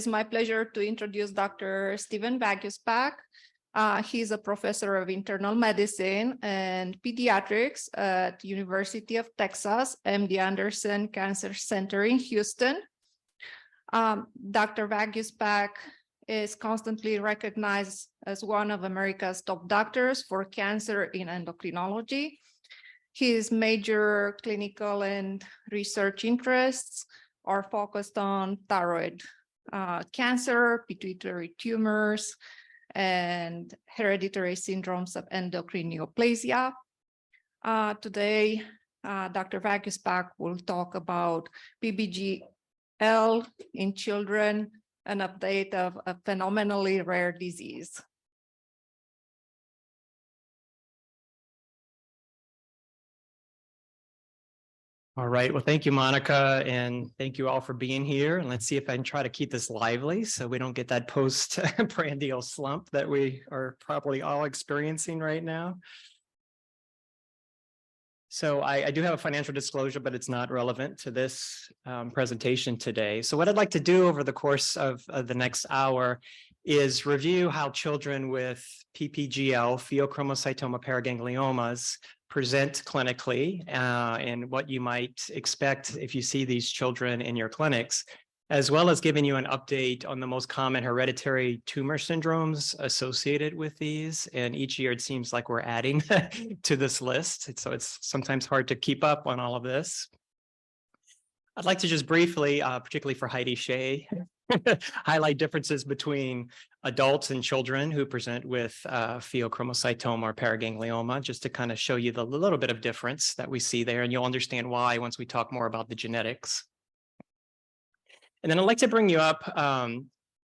It's my pleasure to introduce Dr. Steven Vagiusbach. He's a professor of internal medicine and pediatrics at University of Texas, MD Anderson Cancer Center in Houston. Dr. Vagiusbach is constantly recognized as one of America's top doctors for cancer in endocrinology. His major clinical and research interests are focused on thyroid cancer, pituitary tumors, and hereditary syndromes of endocrine neoplasia. Today, Dr. Vagiusbach will talk about PPGL in children, an update of a phenomenally rare disease. All right. Well, thank you, Monica, and thank you all for being here. And let's see if I can try to keep this lively so we don't get that post-prandial slump that we are probably all experiencing right now. So I do have a financial disclosure, but it's not relevant to this presentation today. So what I'd like to do over the course of the next hour is review how children with PPGL, pheochromocytoma paragangliomas, present clinically and what you might expect if you see these children in your clinics, as well as giving you an update on the most common hereditary tumor syndromes associated with these. And each year it seems like we're adding to this list. So it's sometimes hard to keep up on all of this. I'd like to just briefly, particularly for Heidi Shea, highlight differences between adults and children who present with pheochromocytoma or paraganglioma, just to kind of show you the little bit of difference that we see there. And you'll understand why once we talk more about the genetics. And then I'd like to bring you up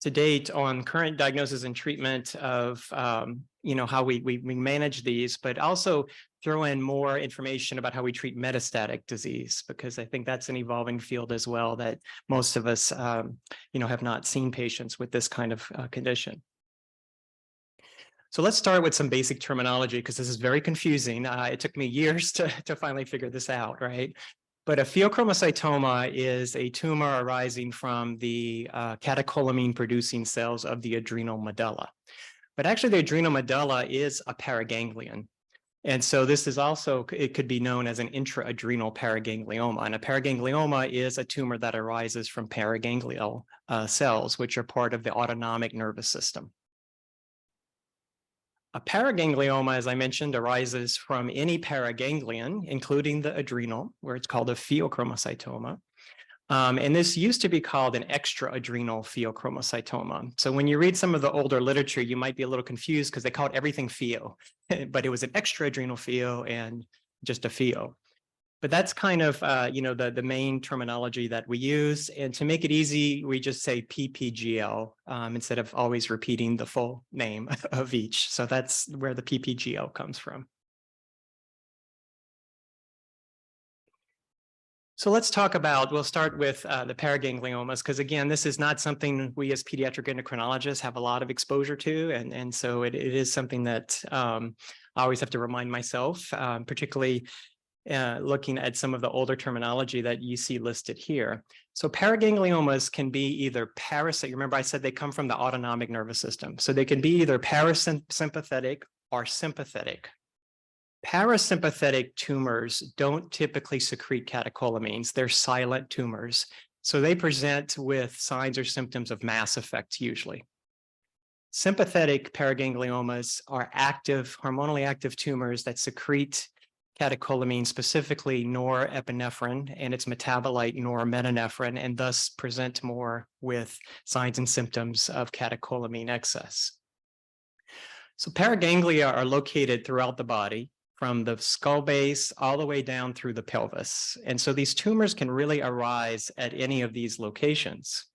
to date on current diagnosis and treatment of how we manage these, but also throw in more information about how we treat metastatic disease, because I think that's an evolving field as well that most of us have not seen patients with this kind of condition. So let's start with some basic terminology, because this is very confusing. It took me years to finally figure this out, right? But a pheochromocytoma is a tumor arising from the catecholamine-producing cells of the adrenal medulla. But actually, the adrenal medulla is a paraganglion. And so this is also, it could be known as an intra-adrenal paraganglioma. And a paraganglioma is a tumor that arises from paraganglial cells, which are part of the autonomic nervous system. A paraganglioma, as I mentioned, arises from any paraganglion, including the adrenal, where it's called a pheochromocytoma. And this used to be called an extra-adrenal pheochromocytoma. So when you read some of the older literature, you might be a little confused because they called everything pheo, but it was an extra-adrenal pheo and just a pheo. But that's kind of, the main terminology that we use. And to make it easy, we just say PPGL instead of always repeating the full name of each. So that's where the PPGL comes from. So let's talk about, we'll start with the paragangliomas, because again, this is not something we as pediatric endocrinologists have a lot of exposure to. And so it is something that I always have to remind myself, particularly looking at some of the older terminology that you see listed here. So paragangliomas can be either parasympathetic. Remember I said they come from the autonomic nervous system. So they can be either parasympathetic or sympathetic. Parasympathetic tumors don't typically secrete catecholamines. They're silent tumors. So they present with signs or symptoms of mass effect usually. Sympathetic paragangliomas are active, hormonally active tumors that secrete catecholamine, specifically norepinephrine and its metabolite normetanephrine, and thus present more with signs and symptoms of catecholamine excess. So paraganglia are located throughout the body, from the skull base all the way down through the pelvis. And so these tumors can really arise at any of these locations.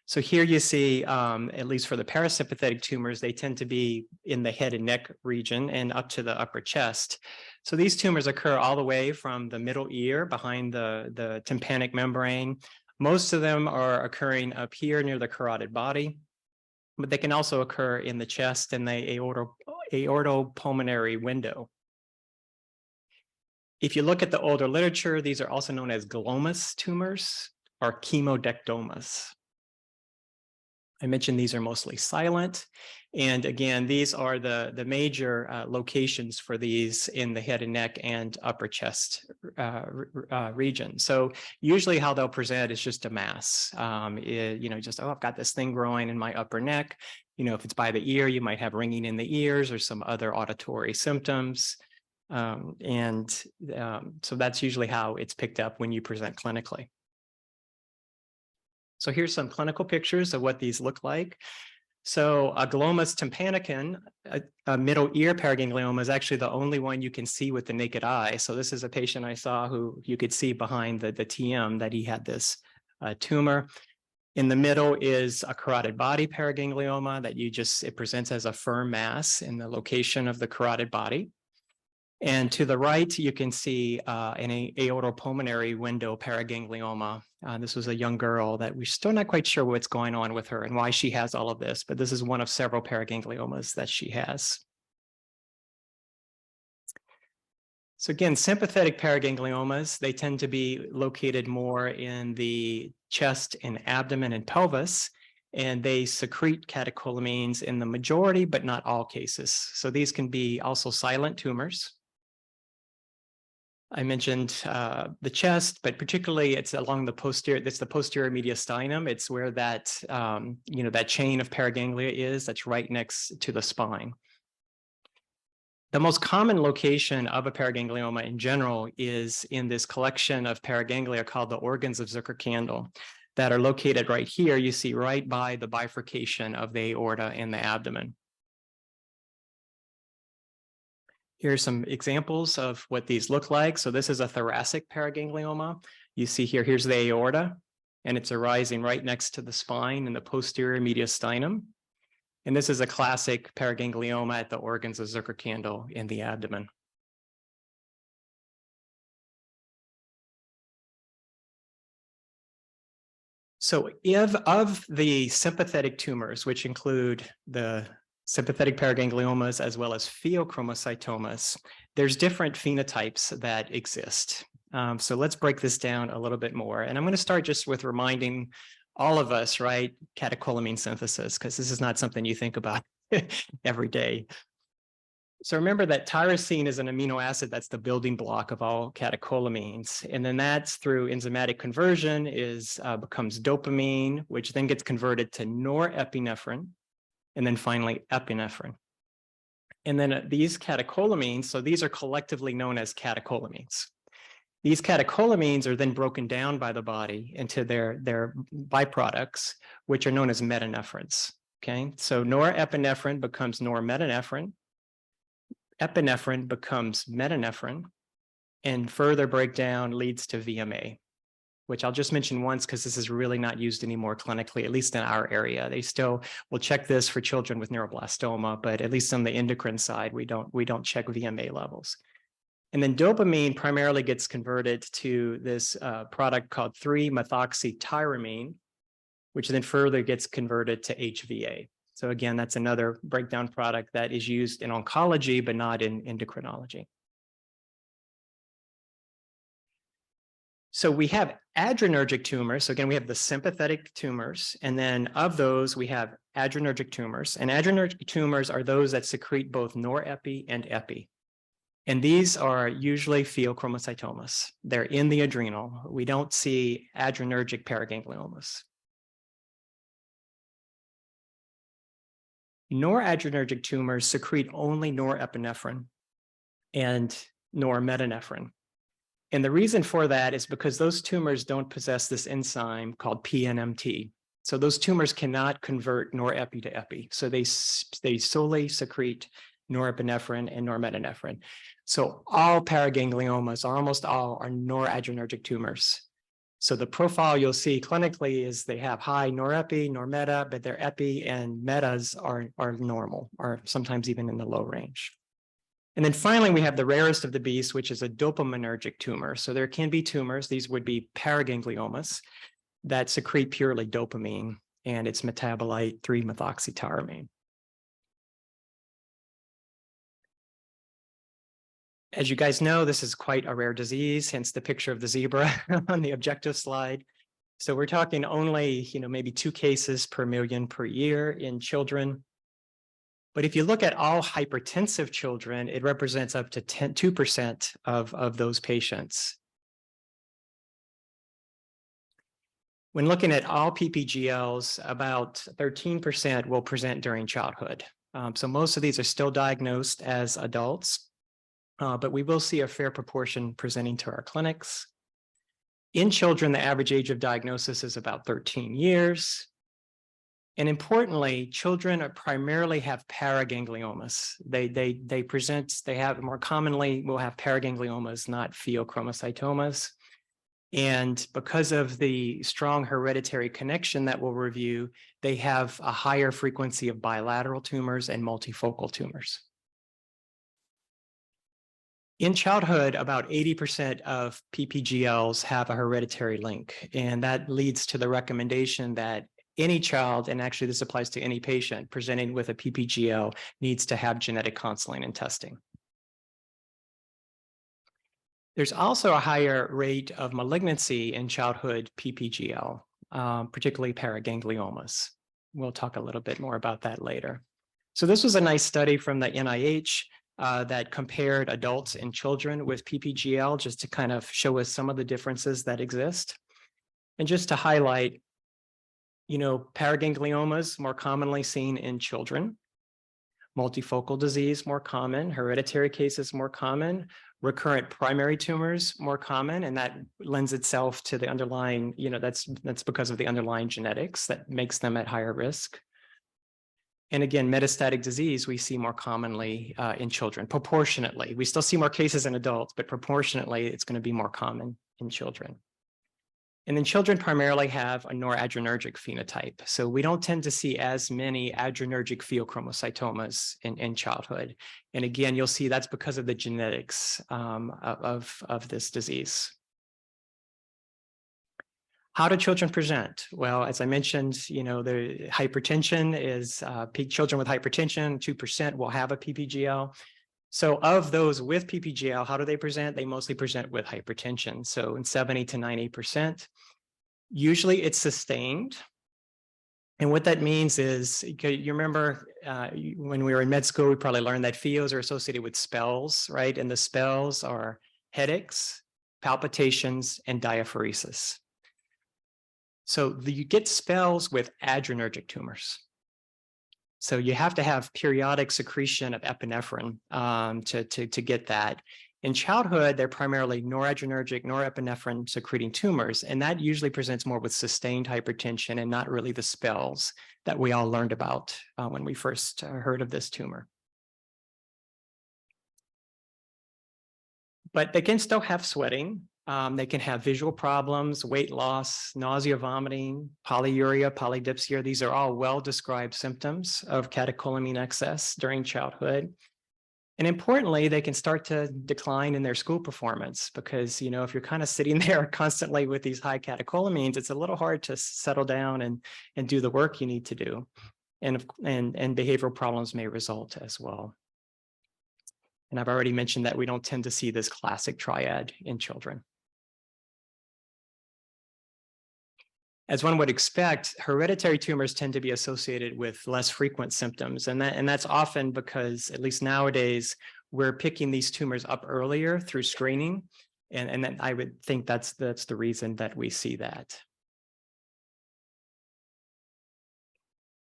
So here you see, at least for the parasympathetic tumors, they tend to be in the head and neck region and up to the upper chest. So these tumors occur all the way from the middle ear behind the tympanic membrane. Most of them are occurring up here near the carotid body, but they can also occur in the chest and the aortopulmonary window. If you look at the older literature, these are also known as glomus tumors or chemodectomas. I mentioned these are mostly silent. And again, these are the major locations for these in the head and neck and upper chest region. So usually how they'll present is just a mass, just, oh, I've got this thing growing in my upper neck. If it's by the ear, you might have ringing in the ears or some other auditory symptoms. So that's usually how it's picked up when you present clinically. So here's some clinical pictures of what these look like. So a glomus tympanicum, a middle ear paraganglioma, is actually the only one you can see with the naked eye. So this is a patient I saw who you could see behind the TM that he had this tumor. In the middle is a carotid body paraganglioma that it presents as a firm mass in the location of the carotid body. And to the right, you can see an aortopulmonary window paraganglioma. This was a young girl that we're still not quite sure what's going on with her and why she has all of this, but this is one of several paragangliomas that she has. So again, sympathetic paragangliomas, they tend to be located more in the chest and abdomen and pelvis, and they secrete catecholamines in the majority, but not all cases. So these can be also silent tumors. I mentioned the chest, but particularly it's along the posterior, that's the posterior mediastinum. It's where that, that chain of paraganglia is, that's right next to the spine. The most common location of a paraganglioma in general is in this collection of paraganglia called the organs of Zuckerkandl that are located right here. You see right by the bifurcation of the aorta and the abdomen. Here's some examples of what these look like. So this is a thoracic paraganglioma. You see here, here's the aorta, and it's arising right next to the spine in the posterior mediastinum. And this is a classic paraganglioma at the organs of Zuckerkandl in the abdomen. So of the sympathetic tumors, which include the sympathetic paragangliomas as well as pheochromocytomas, there's different phenotypes that exist. So let's break this down a little bit more. And I'm going to start just with reminding all of us, right, catecholamine synthesis, because this is not something you think about every day. So remember that tyrosine is an amino acid that's the building block of all catecholamines. And then that's through enzymatic conversion becomes dopamine, which then gets converted to norepinephrine, and then finally epinephrine. And then these catecholamines, so these are collectively known as catecholamines. These catecholamines are then broken down by the body into their byproducts, which are known as metanephrines. Okay, so norepinephrine becomes normetanephrine, epinephrine becomes metanephrine, and further breakdown leads to VMA, which I'll just mention once because this is really not used anymore clinically, at least in our area. They still will check this for children with neuroblastoma, but at least on the endocrine side, we don't check VMA levels. And then dopamine primarily gets converted to this product called 3-methoxytyramine, which then further gets converted to HVA. So again, that's another breakdown product that is used in oncology, but not in endocrinology. So we have adrenergic tumors. So again, we have the sympathetic tumors. And then of those, we have adrenergic tumors. And adrenergic tumors are those that secrete both norepi and epi. And these are usually pheochromocytomas. They're in the adrenal. We don't see adrenergic paragangliomas. Noradrenergic tumors secrete only norepinephrine and normetanephrine. And the reason for that is because those tumors don't possess this enzyme called PNMT. So those tumors cannot convert norepi to epi. So they solely secrete norepinephrine and normetanephrine. So all paragangliomas, or almost all, are noradrenergic tumors. So the profile you'll see clinically is they have high norepi, normeta, but their epi and metas are normal, or sometimes even in the low range. And then finally, we have the rarest of the beasts, which is a dopaminergic tumor. So there can be tumors, these would be paragangliomas, that secrete purely dopamine and its metabolite 3-methoxytyramine. As you guys know, this is quite a rare disease, hence the picture of the zebra on the objective slide. So we're talking only, maybe 2 cases per million per year in children. But if you look at all hypertensive children, it represents up to 2% of those patients. When looking at all PPGLs, about 13% will present during childhood. So most of these are still diagnosed as adults, but we will see a fair proportion presenting to our clinics. In children, the average age of diagnosis is about 13 years. And importantly, children primarily have paragangliomas. They have more commonly will have paragangliomas, not pheochromocytomas. And because of the strong hereditary connection that we'll review, they have a higher frequency of bilateral tumors and multifocal tumors. In childhood, about 80% of PPGLs have a hereditary link, and that leads to the recommendation that any child, and actually this applies to any patient presenting with a PPGL, needs to have genetic counseling and testing. There's also a higher rate of malignancy in childhood PPGL, particularly paragangliomas. We'll talk a little bit more about that later. So this was a nice study from the NIH that compared adults and children with PPGL, just to kind of show us some of the differences that exist. And just to highlight, paragangliomas more commonly seen in children, multifocal disease more common, hereditary cases more common, recurrent primary tumors more common, and that lends itself to the underlying, that's because of the underlying genetics that makes them at higher risk. And again, metastatic disease we see more commonly in children, proportionately. We still see more cases in adults, but proportionately it's going to be more common in children. And then children primarily have a noradrenergic phenotype. So we don't tend to see as many adrenergic pheochromocytomas in childhood. And again, you'll see that's because of the genetics of this disease. How do children present? Well, as I mentioned, the hypertension is children with hypertension, 2% will have a PPGL. So of those with PPGL, how do they present? They mostly present with hypertension. So in 70 to 90%, usually it's sustained. And what that means is, you remember when we were in med school, we probably learned that PHEOs are associated with spells, right? And the spells are headaches, palpitations, and diaphoresis. So you get spells with adrenergic tumors. So you have to have periodic secretion of epinephrine to get that. In childhood, they're primarily noradrenergic, norepinephrine secreting tumors, and that usually presents more with sustained hypertension and not really the spells that we all learned about when we first heard of this tumor. But they can still have sweating. They can have visual problems, weight loss, nausea, vomiting, polyuria, polydipsia. These are all well-described symptoms of catecholamine excess during childhood. And importantly, they can start to decline in their school performance because, if you're kind of sitting there constantly with these high catecholamines, it's a little hard to settle down and do the work you need to do. And behavioral problems may result as well. And I've already mentioned that we don't tend to see this classic triad in children. As one would expect, hereditary tumors tend to be associated with less frequent symptoms. And that's often because, at least nowadays, we're picking these tumors up earlier through screening. And then I would think that's the reason that we see that.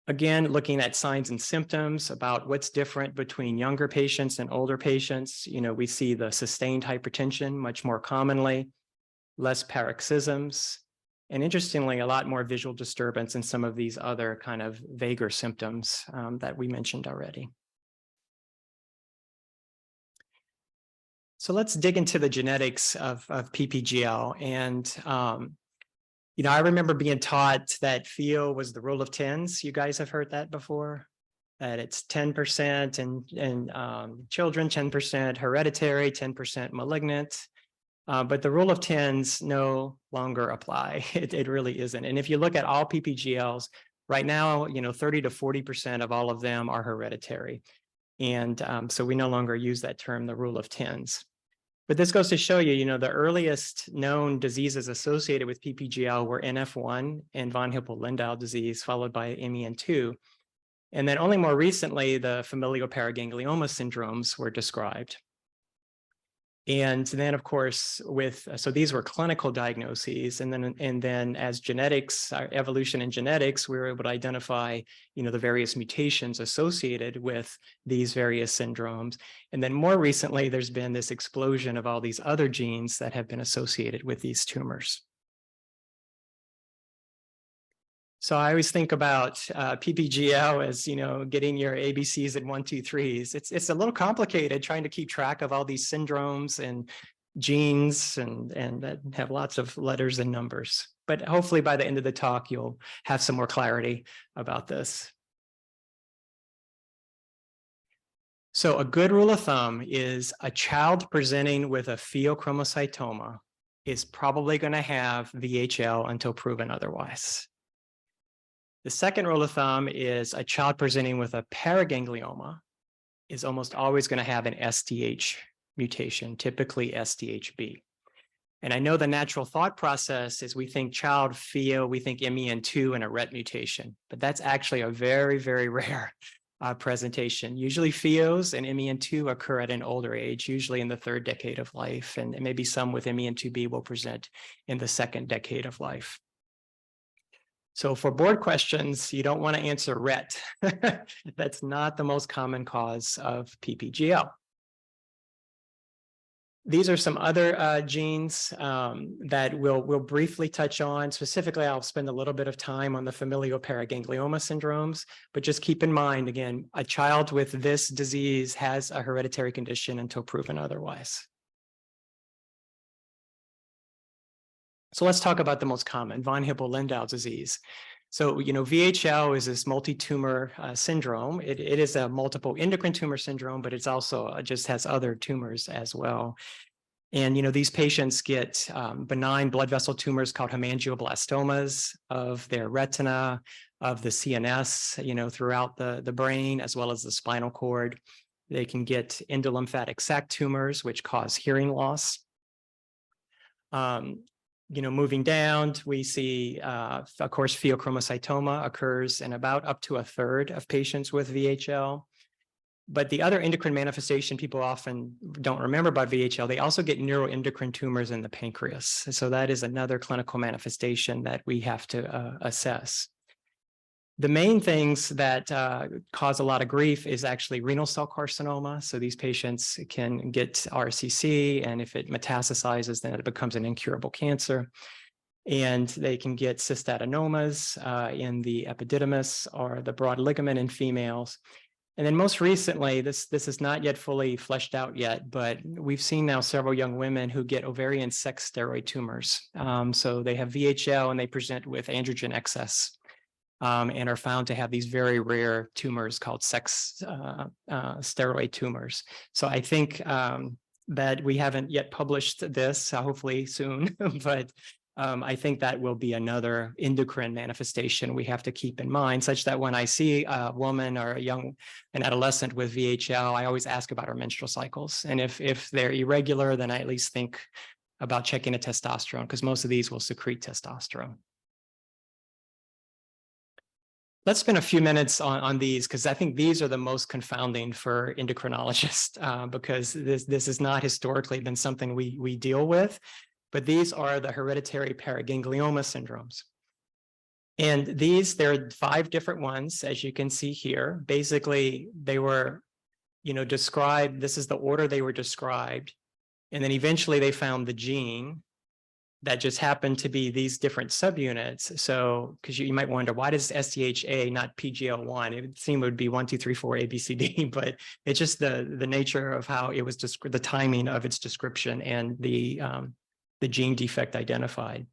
Again, looking at signs and symptoms about what's different between younger patients and older patients, we see the sustained hypertension much more commonly, less paroxysms, and interestingly, a lot more visual disturbance in some of these other kind of vaguer symptoms that we mentioned already. So let's dig into the genetics of PPGL. And, I remember being taught that PHEO was the rule of tens. You guys have heard that before? That it's 10% in children, 10% hereditary, 10% malignant. But the rule of tens no longer apply. It really isn't. And if you look at all PPGLs, right now, 30 to 40% of all of them are hereditary. And so we no longer use that term, the rule of tens. But this goes to show you, the earliest known diseases associated with PPGL were NF1 and von Hippel-Lindau disease, followed by MEN2. And then only more recently, the familial paraganglioma syndromes were described. And then, of course, so these were clinical diagnoses, and then as genetics, evolution in genetics, we were able to identify, the various mutations associated with these various syndromes. And then more recently, there's been this explosion of all these other genes that have been associated with these tumors. So I always think about PPGL as, getting your ABCs and 1, 2, 3s. It's a little complicated trying to keep track of all these syndromes and genes and that have lots of letters and numbers. But hopefully by the end of the talk, you'll have some more clarity about this. So a good rule of thumb is a child presenting with a pheochromocytoma is probably going to have VHL until proven otherwise. The second rule of thumb is a child presenting with a paraganglioma is almost always going to have an SDH mutation, typically SDHB. And I know the natural thought process is we think child pheo, we think MEN2 and a RET mutation, but that's actually a very, very rare presentation. Usually pheos and MEN2 occur at an older age, usually in the 3rd decade of life, and maybe some with MEN2B will present in the 2nd decade of life. So for board questions, you don't want to answer RET. That's not the most common cause of PPGL. These are some other genes that we'll briefly touch on. Specifically, I'll spend a little bit of time on the familial paraganglioma syndromes, but just keep in mind, again, a child with this disease has a hereditary condition until proven otherwise. So let's talk about the most common, von Hippel-Lindau disease. So, VHL is this multi-tumor syndrome. It is a multiple endocrine tumor syndrome, but it's also just has other tumors as well. And, these patients get benign blood vessel tumors called hemangioblastomas of their retina, of the CNS, throughout the brain, as well as the spinal cord. They can get endolymphatic sac tumors, which cause hearing loss. Moving down, we see, of course, pheochromocytoma occurs in about up to 1/3 of patients with VHL. But the other endocrine manifestation people often don't remember about VHL, they also get neuroendocrine tumors in the pancreas. So that is another clinical manifestation that we have to assess. The main things that cause a lot of grief is actually renal cell carcinoma. So these patients can get RCC, and if it metastasizes, then it becomes an incurable cancer. And they can get cystadenomas in the epididymis or the broad ligament in females. And then most recently, this is not yet fully fleshed out yet, but we've seen now several young women who get ovarian sex steroid tumors. So they have VHL and they present with androgen excess. And are found to have these very rare tumors called sex steroid tumors. So I think that we haven't yet published this, hopefully soon, but I think that will be another endocrine manifestation we have to keep in mind, such that when I see a woman or an adolescent with VHL, I always ask about her menstrual cycles. And if they're irregular, then I at least think about checking a testosterone, because most of these will secrete testosterone. Let's spend a few minutes on these, because I think these are the most confounding for endocrinologists, because this has not historically been something we deal with, but these are the hereditary paraganglioma syndromes. And there are 5 different ones, as you can see here. Basically, they were, described, this is the order they were described, and then eventually they found the gene that just happened to be these different subunits. So, because you might wonder, why does SDHA not PGL1? It would seem it would be 1, 2, 3, 4, A, B, C, D, but it's just the nature of how it was the timing of its description and the gene defect identified.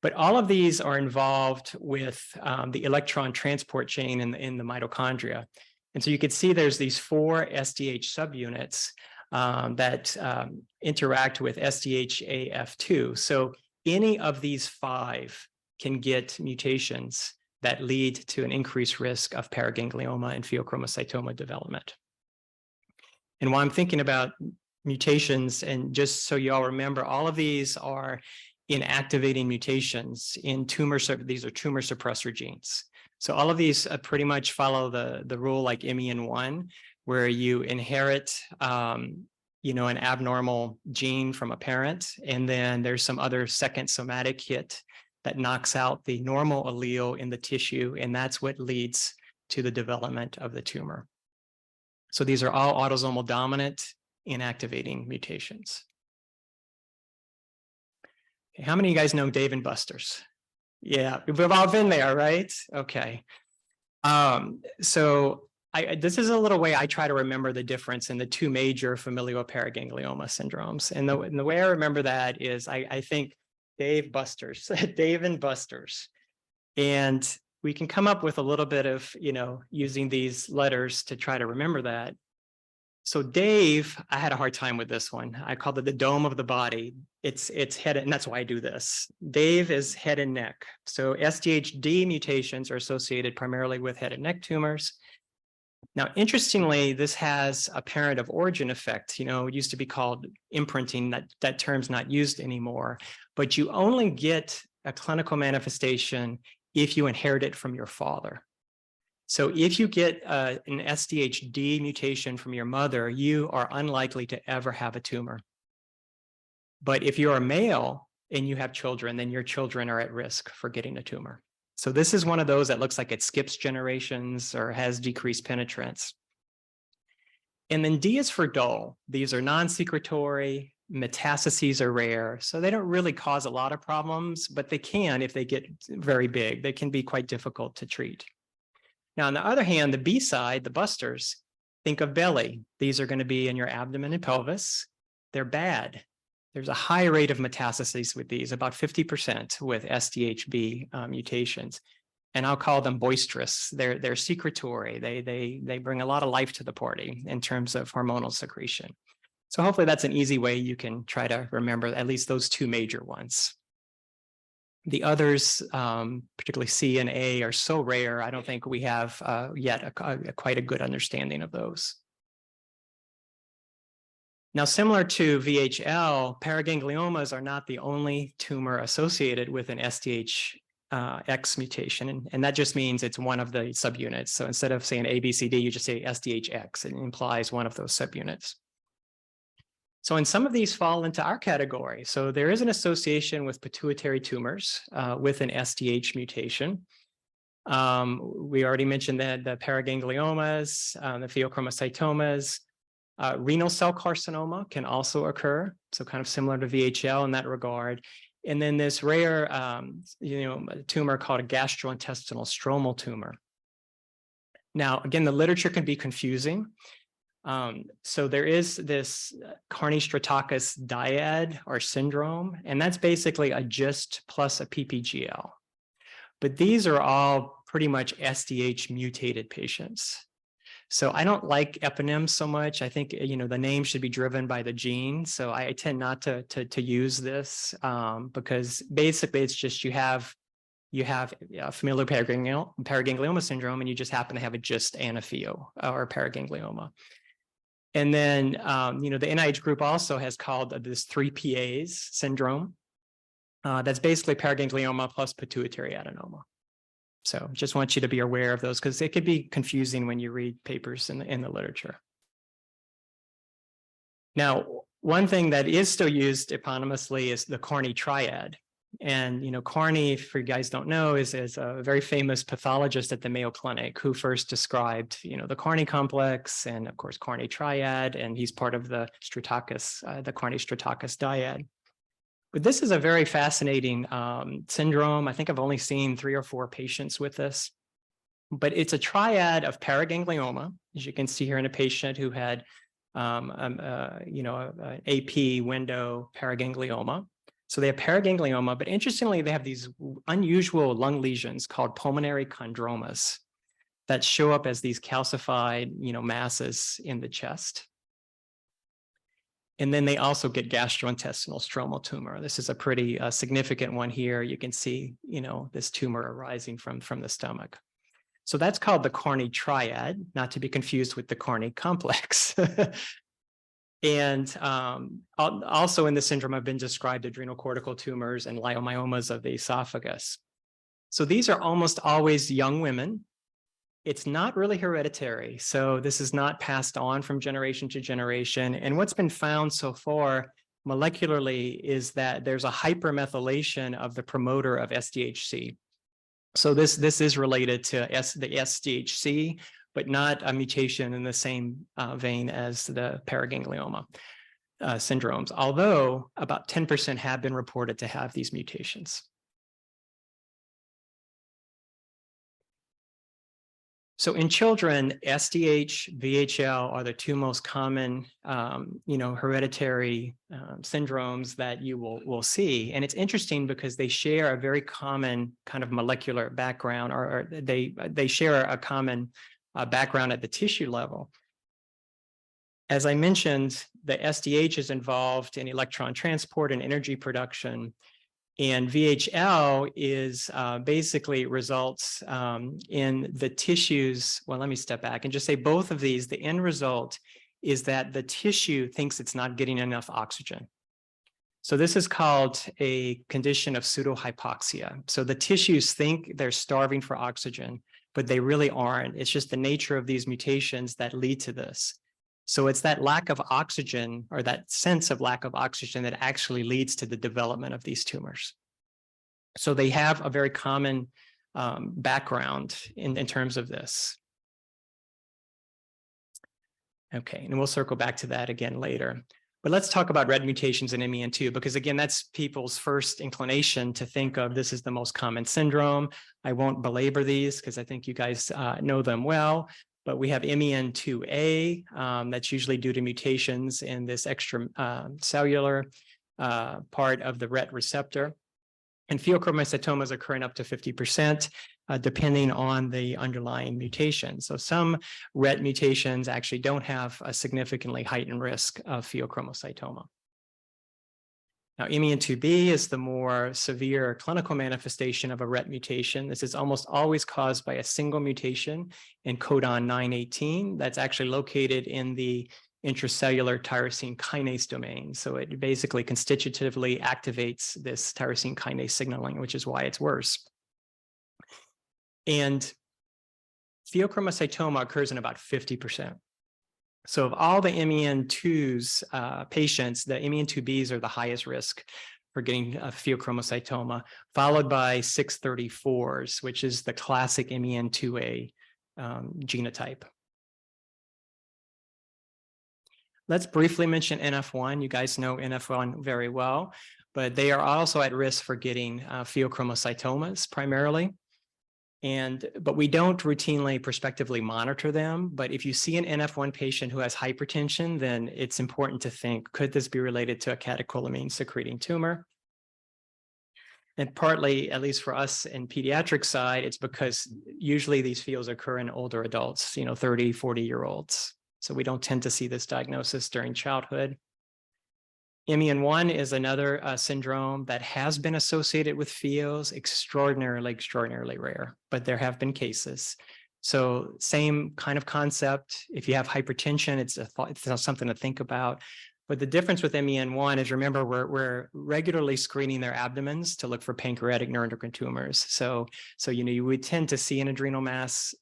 But all of these are involved with the electron transport chain in the mitochondria. And so you can see there's these 4 SDH subunits that interact with SDHAF2. So any of these 5 can get mutations that lead to an increased risk of paraganglioma and pheochromocytoma development. And while I'm thinking about mutations, and just so you all remember, all of these are inactivating mutations in these are tumor suppressor genes. So all of these pretty much follow the rule like MEN1, where you inherit an abnormal gene from a parent, and then there's some other second somatic hit that knocks out the normal allele in the tissue, and that's what leads to the development of the tumor. So these are all autosomal dominant inactivating mutations. Okay, how many of you guys know Dave and Buster's? Yeah, we've all been there, right? Okay. So this is a little way I try to remember the difference in the two major familial paraganglioma syndromes. And the way I remember that is I think Dave Buster's, Dave and Buster's. And we can come up with a little bit of, using these letters to try to remember that. So Dave, I had a hard time with this one. I called it the dome of the body. It's head, and that's why I do this. Dave is head and neck. So SDHD mutations are associated primarily with head and neck tumors. Now, interestingly, this has a parent of origin effect. It used to be called imprinting. That term's not used anymore. But you only get a clinical manifestation if you inherit it from your father. So if you get an SDHD mutation from your mother, you are unlikely to ever have a tumor. But if you're a male and you have children, then your children are at risk for getting a tumor. So this is one of those that looks like it skips generations or has decreased penetrance. And then D is for dull. These are non-secretory, metastases are rare, so they don't really cause a lot of problems, but they can if they get very big. They can be quite difficult to treat. Now, on the other hand, the B side, the Busters, think of belly. These are going to be in your abdomen and pelvis. They're bad. There's a high rate of metastases with these, about 50% with SDHB mutations. And I'll call them boisterous. They're secretory. They bring a lot of life to the party in terms of hormonal secretion. So hopefully that's an easy way you can try to remember at least those two major ones. The others, particularly C and A, are so rare, I don't think we have yet quite a good understanding of those. Now, similar to VHL, paragangliomas are not the only tumor associated with an SDHX mutation, and that just means it's one of the subunits. So instead of saying ABCD, you just say SDHX. It implies one of those subunits. So, and some of these fall into our category. So there is an association with pituitary tumors with an SDH mutation. We already mentioned that the paragangliomas, the pheochromocytomas, renal cell carcinoma can also occur. So kind of similar to VHL in that regard. And then this rare, tumor called a gastrointestinal stromal tumor. Now, again, the literature can be confusing. So there is this Carney-Stratakis dyad or syndrome, and that's basically a GIST plus a PPGL. But these are all pretty much SDH mutated patients. So I don't like eponyms so much. I think, the name should be driven by the gene. So I tend not to use this because basically it's just you have familial paraganglioma syndrome, and you just happen to have a GIST and a pheo or paraganglioma. And then, the NIH group also has called this 3PAs syndrome. That's basically paraganglioma plus pituitary adenoma. So just want you to be aware of those because it could be confusing when you read papers in the literature. Now, one thing that is still used eponymously is the Carney triad. And, Carney, if you guys don't know, is a very famous pathologist at the Mayo Clinic who first described, the Carney complex and, of course, Carney triad, and he's part of the Stratakis, the Carney-Stratakis dyad. But this is a very fascinating syndrome. I think I've only seen 3 or 4 patients with this, but it's a triad of paraganglioma, as you can see here in a patient who had, an AP window paraganglioma. So they have paraganglioma, but interestingly, they have these unusual lung lesions called pulmonary chondromas that show up as these calcified, masses in the chest. And then they also get gastrointestinal stromal tumor. This is a pretty significant one here. You can see, this tumor arising from the stomach. So that's called the Carney triad, not to be confused with the Carney complex. And also in the syndrome have been described adrenal cortical tumors and leiomyomas of the esophagus. So these are almost always young women. It's not really hereditary. So this is not passed on from generation to generation. And what's been found so far molecularly is that there's a hypermethylation of the promoter of SDHC. So this is related to the SDHC, but not a mutation in the same vein as the paraganglioma syndromes, although about 10% have been reported to have these mutations. So in children, SDH, VHL are the two most common, hereditary syndromes that you will see. And it's interesting because they share a very common kind of molecular background, or they share a common background at the tissue level. As I mentioned, the SDH is involved in electron transport and energy production. And VHL is basically results in the tissues. Well, let me step back and just say both of these, the end result is that the tissue thinks it's not getting enough oxygen. So this is called a condition of pseudohypoxia. So the tissues think they're starving for oxygen, but they really aren't. It's just the nature of these mutations that lead to this. So it's that lack of oxygen, or that sense of lack of oxygen, that actually leads to the development of these tumors. So they have a very common background in terms of this. Okay, and we'll circle back to that again later. But let's talk about red mutations in MEN2, because again, that's people's first inclination to think of this as the most common syndrome. I won't belabor these because I think you guys know them well. But we have MEN2A, that's usually due to mutations in this extracellular part of the RET receptor. And pheochromocytomas occurring up to 50%, depending on the underlying mutation. So some RET mutations actually don't have a significantly heightened risk of pheochromocytoma. Now, MEN2B is the more severe clinical manifestation of a RET mutation. This is almost always caused by a single mutation in codon 918 that's actually located in the intracellular tyrosine kinase domain. So it basically constitutively activates this tyrosine kinase signaling, which is why it's worse. And pheochromocytoma occurs in about 50%. So of all the MEN2's patients, the MEN2Bs are the highest risk for getting a pheochromocytoma, followed by 634s, which is the classic MEN2A genotype. Let's briefly mention NF1. You guys know NF1 very well, but they are also at risk for getting pheochromocytomas primarily. But we don't routinely prospectively monitor them. But if you see an NF1 patient who has hypertension, then it's important to think, could this be related to a catecholamine secreting tumor? And partly, at least for us in pediatric side, it's because usually these pheos occur in older adults, 30, 40-year-olds. So we don't tend to see this diagnosis during childhood. MEN1 is another syndrome that has been associated with pheos, extraordinarily rare, but there have been cases. So same kind of concept. If you have hypertension, it's something to think about. But the difference with MEN1 is, remember, we're regularly screening their abdomens to look for pancreatic neuroendocrine tumors. So you would tend to see an adrenal mass,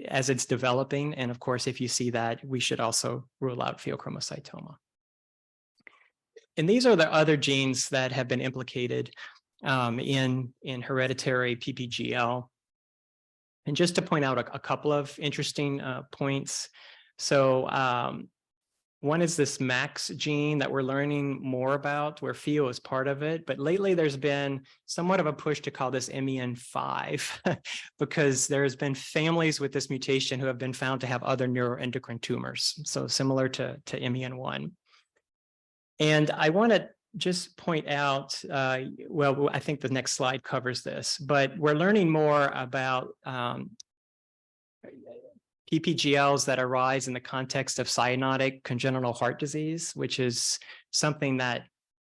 as it's developing. And of course, if you see that, we should also rule out pheochromocytoma. And these are the other genes that have been implicated in hereditary PPGL. And just to point out a couple of interesting points. So one is this MAX gene that we're learning more about, where pheo is part of it. But lately, there's been somewhat of a push to call this MEN5 because there's been families with this mutation who have been found to have other neuroendocrine tumors. So similar to MEN1. And I want to just point out, well, I think the next slide covers this, but we're learning more about PPGLs that arise in the context of cyanotic congenital heart disease, which is something that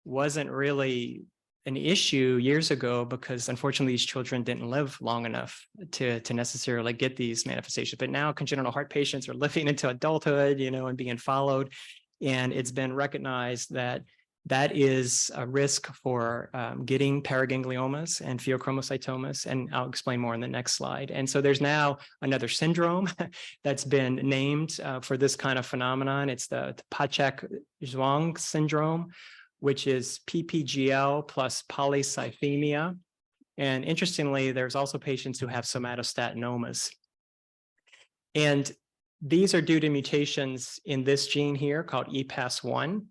wasn't really an issue years ago because unfortunately these children didn't live long enough to necessarily get these manifestations. But now congenital heart patients are living into adulthood, and being followed. And it's been recognized that that is a risk for getting paragangliomas and pheochromocytomas, and I'll explain more in the next slide. And so there's now another syndrome that's been named for this kind of phenomenon. It's the Pachak-Zhuang syndrome, which is PPGL plus polycythemia. And interestingly, there's also patients who have somatostatinomas. And these are due to mutations in this gene here called EPAS1,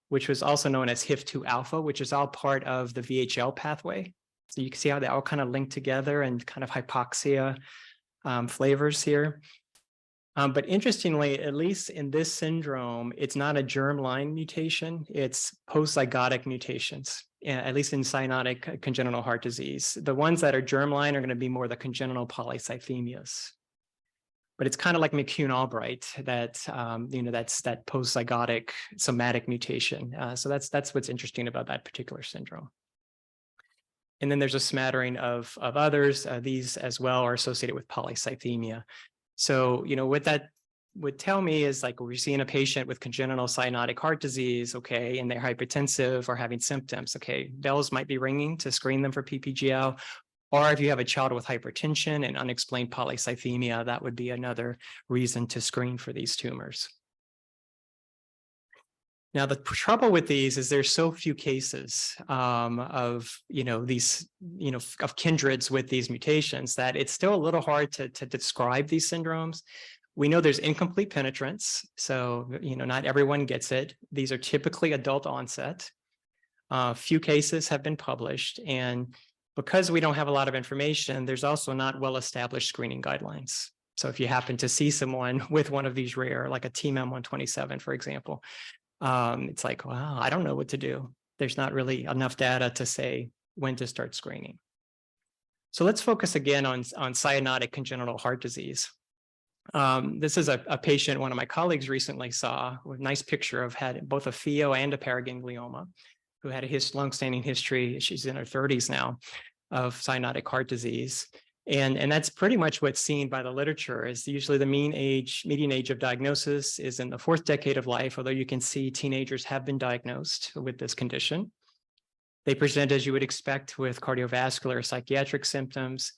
which was also known as HIF2 alpha, which is all part of the VHL pathway. So you can see how they all kind of link together and kind of hypoxia flavors here. But interestingly, at least in this syndrome, it's not a germline mutation, it's postzygotic mutations, at least in cyanotic congenital heart disease. The ones that are germline are going to be more the congenital polycythemias. But it's kind of like McCune-Albright, that that's that postzygotic somatic mutation. So that's what's interesting about that particular syndrome. And then there's a smattering of others. These as well are associated with polycythemia. So what that would tell me is, like, we're seeing a patient with congenital cyanotic heart disease, okay, and they're hypertensive or having symptoms, okay, bells might be ringing to screen them for PPGL. Or if you have a child with hypertension and unexplained polycythemia, that would be another reason to screen for these tumors. Now, the trouble with these is there's so few cases of these of kindreds with these mutations that it's still a little hard to describe these syndromes. We know there's incomplete penetrance, so not everyone gets it. These are typically adult onset. Few cases have been published, and because we don't have a lot of information, there's also not well-established screening guidelines. So if you happen to see someone with one of these rare, like a TMEM127, for example, it's like, wow, I don't know what to do. There's not really enough data to say when to start screening. So let's focus again on cyanotic congenital heart disease. This is a patient one of my colleagues recently saw, with a nice picture of had both a pheo and a paraganglioma, who had a longstanding history, she's in her 30s now, of cyanotic heart disease. And that's pretty much what's seen by the literature, is usually the median age of diagnosis is in the 4th decade of life, although you can see teenagers have been diagnosed with this condition. They present, as you would expect, with cardiovascular or psychiatric symptoms.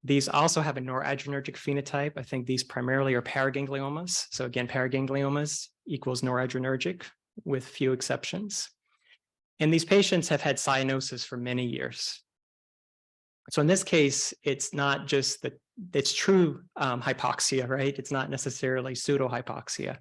These also have a noradrenergic phenotype. I think these primarily are paragangliomas. So again, paragangliomas equals noradrenergic with few exceptions. And these patients have had cyanosis for many years. So in this case, it's not just it's true hypoxia, right? It's not necessarily pseudo-hypoxia.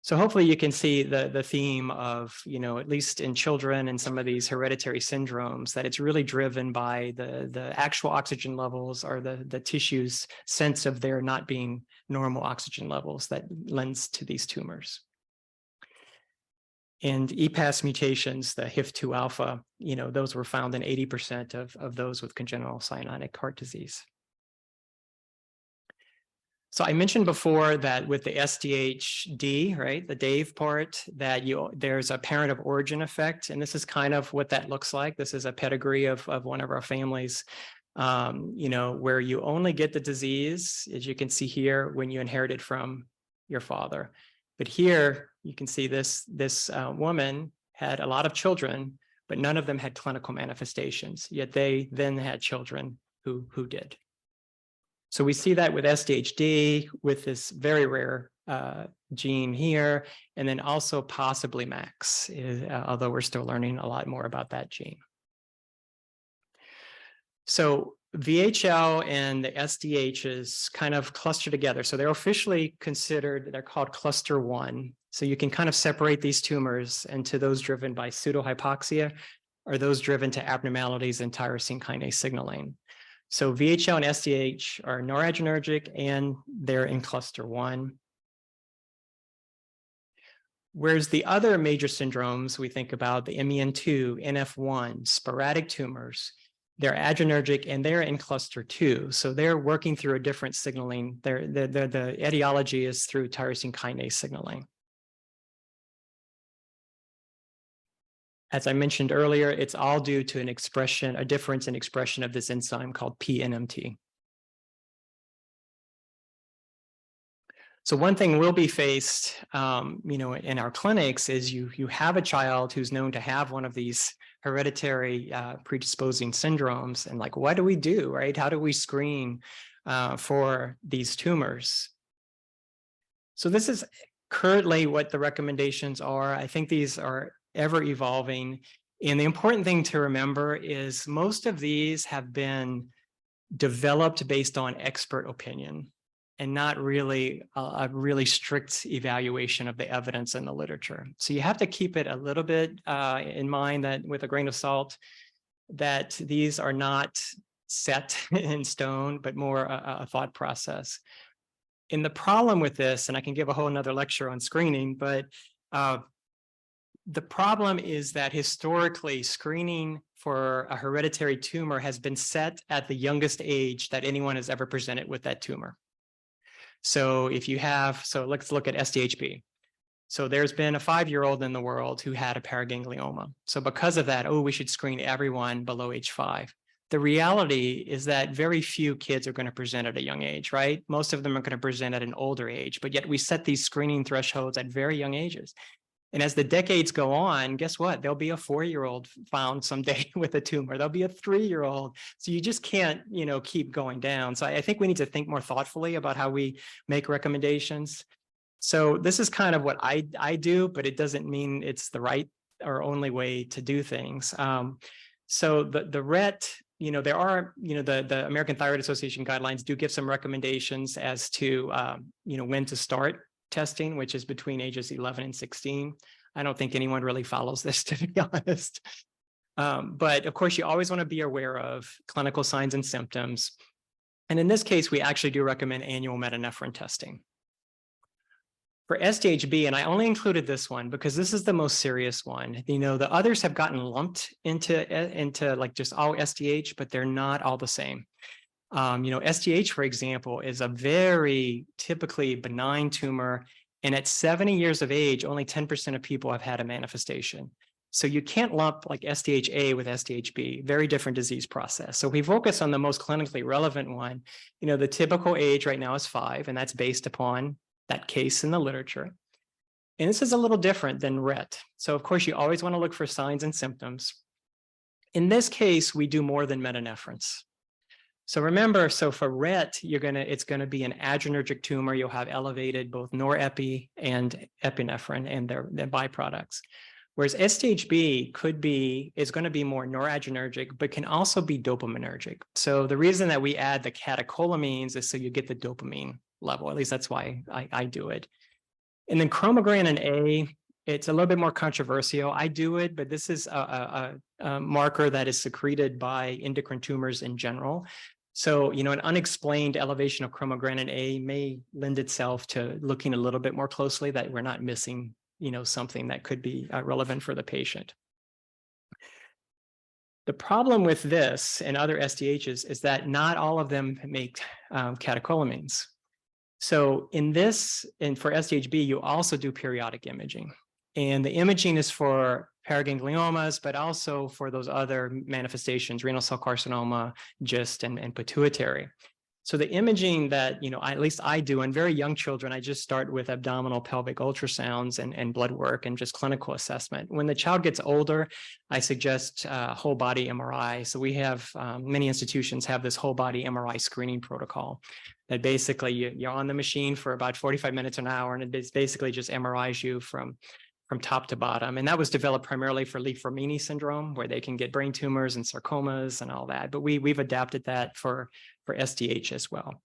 So hopefully you can see the theme of, at least in children and some of these hereditary syndromes, that it's really driven by the actual oxygen levels or the tissue's sense of there not being normal oxygen levels that lends to these tumors. And EPAS mutations, the HIF2 alpha, those were found in 80% of those with congenital cyanotic heart disease. So I mentioned before that with the SDHD, right, the Dave part, that there's a parent of origin effect, and this is kind of what that looks like. This is a pedigree of one of our families, where you only get the disease, as you can see here, when you inherit it from your father. But here you can see this woman had a lot of children, but none of them had clinical manifestations, yet they then had children who did. So we see that with SDHD, with this very rare gene here, and then also possibly MAX, although we're still learning a lot more about that gene. So VHL and the SDHs kind of cluster together. So they're officially considered, they're called cluster 1. So you can kind of separate these tumors into those driven by pseudohypoxia or those driven to abnormalities in tyrosine kinase signaling. So VHL and SDH are noradrenergic and they're in cluster 1. Whereas the other major syndromes we think about, the MEN2, NF1, sporadic tumors, they're adrenergic and they're in cluster 2. So they're working through a different signaling. The etiology is through tyrosine kinase signaling. As I mentioned earlier, it's all due to a difference in expression of this enzyme called PNMT. So one thing we'll be faced, in our clinics is you have a child who's known to have one of these hereditary predisposing syndromes, and like, what do we do, right? How do we screen for these tumors? So this is currently what the recommendations are. I think these are ever evolving. And the important thing to remember is most of these have been developed based on expert opinion and not really a really strict evaluation of the evidence in the literature. So you have to keep it a little bit in mind, that with a grain of salt, that these are not set in stone, but more a thought process. And the problem with this, and I can give a whole nother lecture on screening, but the problem is that historically screening for a hereditary tumor has been set at the youngest age that anyone has ever presented with that tumor. So if you have, so let's look at SDHB. So there's been a 5-year-old in the world who had a paraganglioma. So because of that, oh, we should screen everyone below age 5. The reality is that very few kids are going to present at a young age, right? Most of them are going to present at an older age, but yet we set these screening thresholds at very young ages. And as the decades go on, guess what? There'll be a 4-year-old found someday with a tumor. There'll be a 3-year-old. So you just can't, keep going down. So I think we need to think more thoughtfully about how we make recommendations. So this is kind of what I do, but it doesn't mean it's the right or only way to do things. So the RET, there are, the American Thyroid Association guidelines do give some recommendations as to, when to start testing, which is between ages 11 and 16. I don't think anyone really follows this, to be honest. But of course, you always want to be aware of clinical signs and symptoms. And in this case, we actually do recommend annual metanephrine testing. For SDHB, and I only included this one because this is the most serious one. The others have gotten lumped into like just all SDH, but they're not all the same. SDH, for example, is a very typically benign tumor. And at 70 years of age, only 10% of people have had a manifestation. So you can't lump like SDHA with SDHB, very different disease process. So we focus on the most clinically relevant one. The typical age right now is 5, and that's based upon that case in the literature. And this is a little different than RET. So of course, you always want to look for signs and symptoms. In this case, we do more than metanephrines. So remember, so for RET, it's going to be an adrenergic tumor. You'll have elevated both norepi and epinephrine and their byproducts. Whereas SDHB is going to be more noradrenergic, but can also be dopaminergic. So the reason that we add the catecholamines is so you get the dopamine level. At least that's why I do it. And then chromogranin A, it's a little bit more controversial. I do it, but this is a marker that is secreted by endocrine tumors in general. So, an unexplained elevation of chromogranin A may lend itself to looking a little bit more closely that we're not missing, something that could be relevant for the patient. The problem with this and other SDHs is that not all of them make catecholamines. So for SDHB, you also do periodic imaging. And the imaging is for paragangliomas, but also for those other manifestations, renal cell carcinoma, GIST, and pituitary. So the imaging that, at least I do in very young children, I just start with abdominal pelvic ultrasounds and blood work and just clinical assessment. When the child gets older, I suggest whole body MRI. So we have, many institutions have this whole body MRI screening protocol that basically you're on the machine for about 45 minutes, an hour, and it basically just MRIs you from top to bottom. And that was developed primarily for Li-Fraumeni syndrome, where they can get brain tumors and sarcomas and all that. But we've adapted that for SDH as well.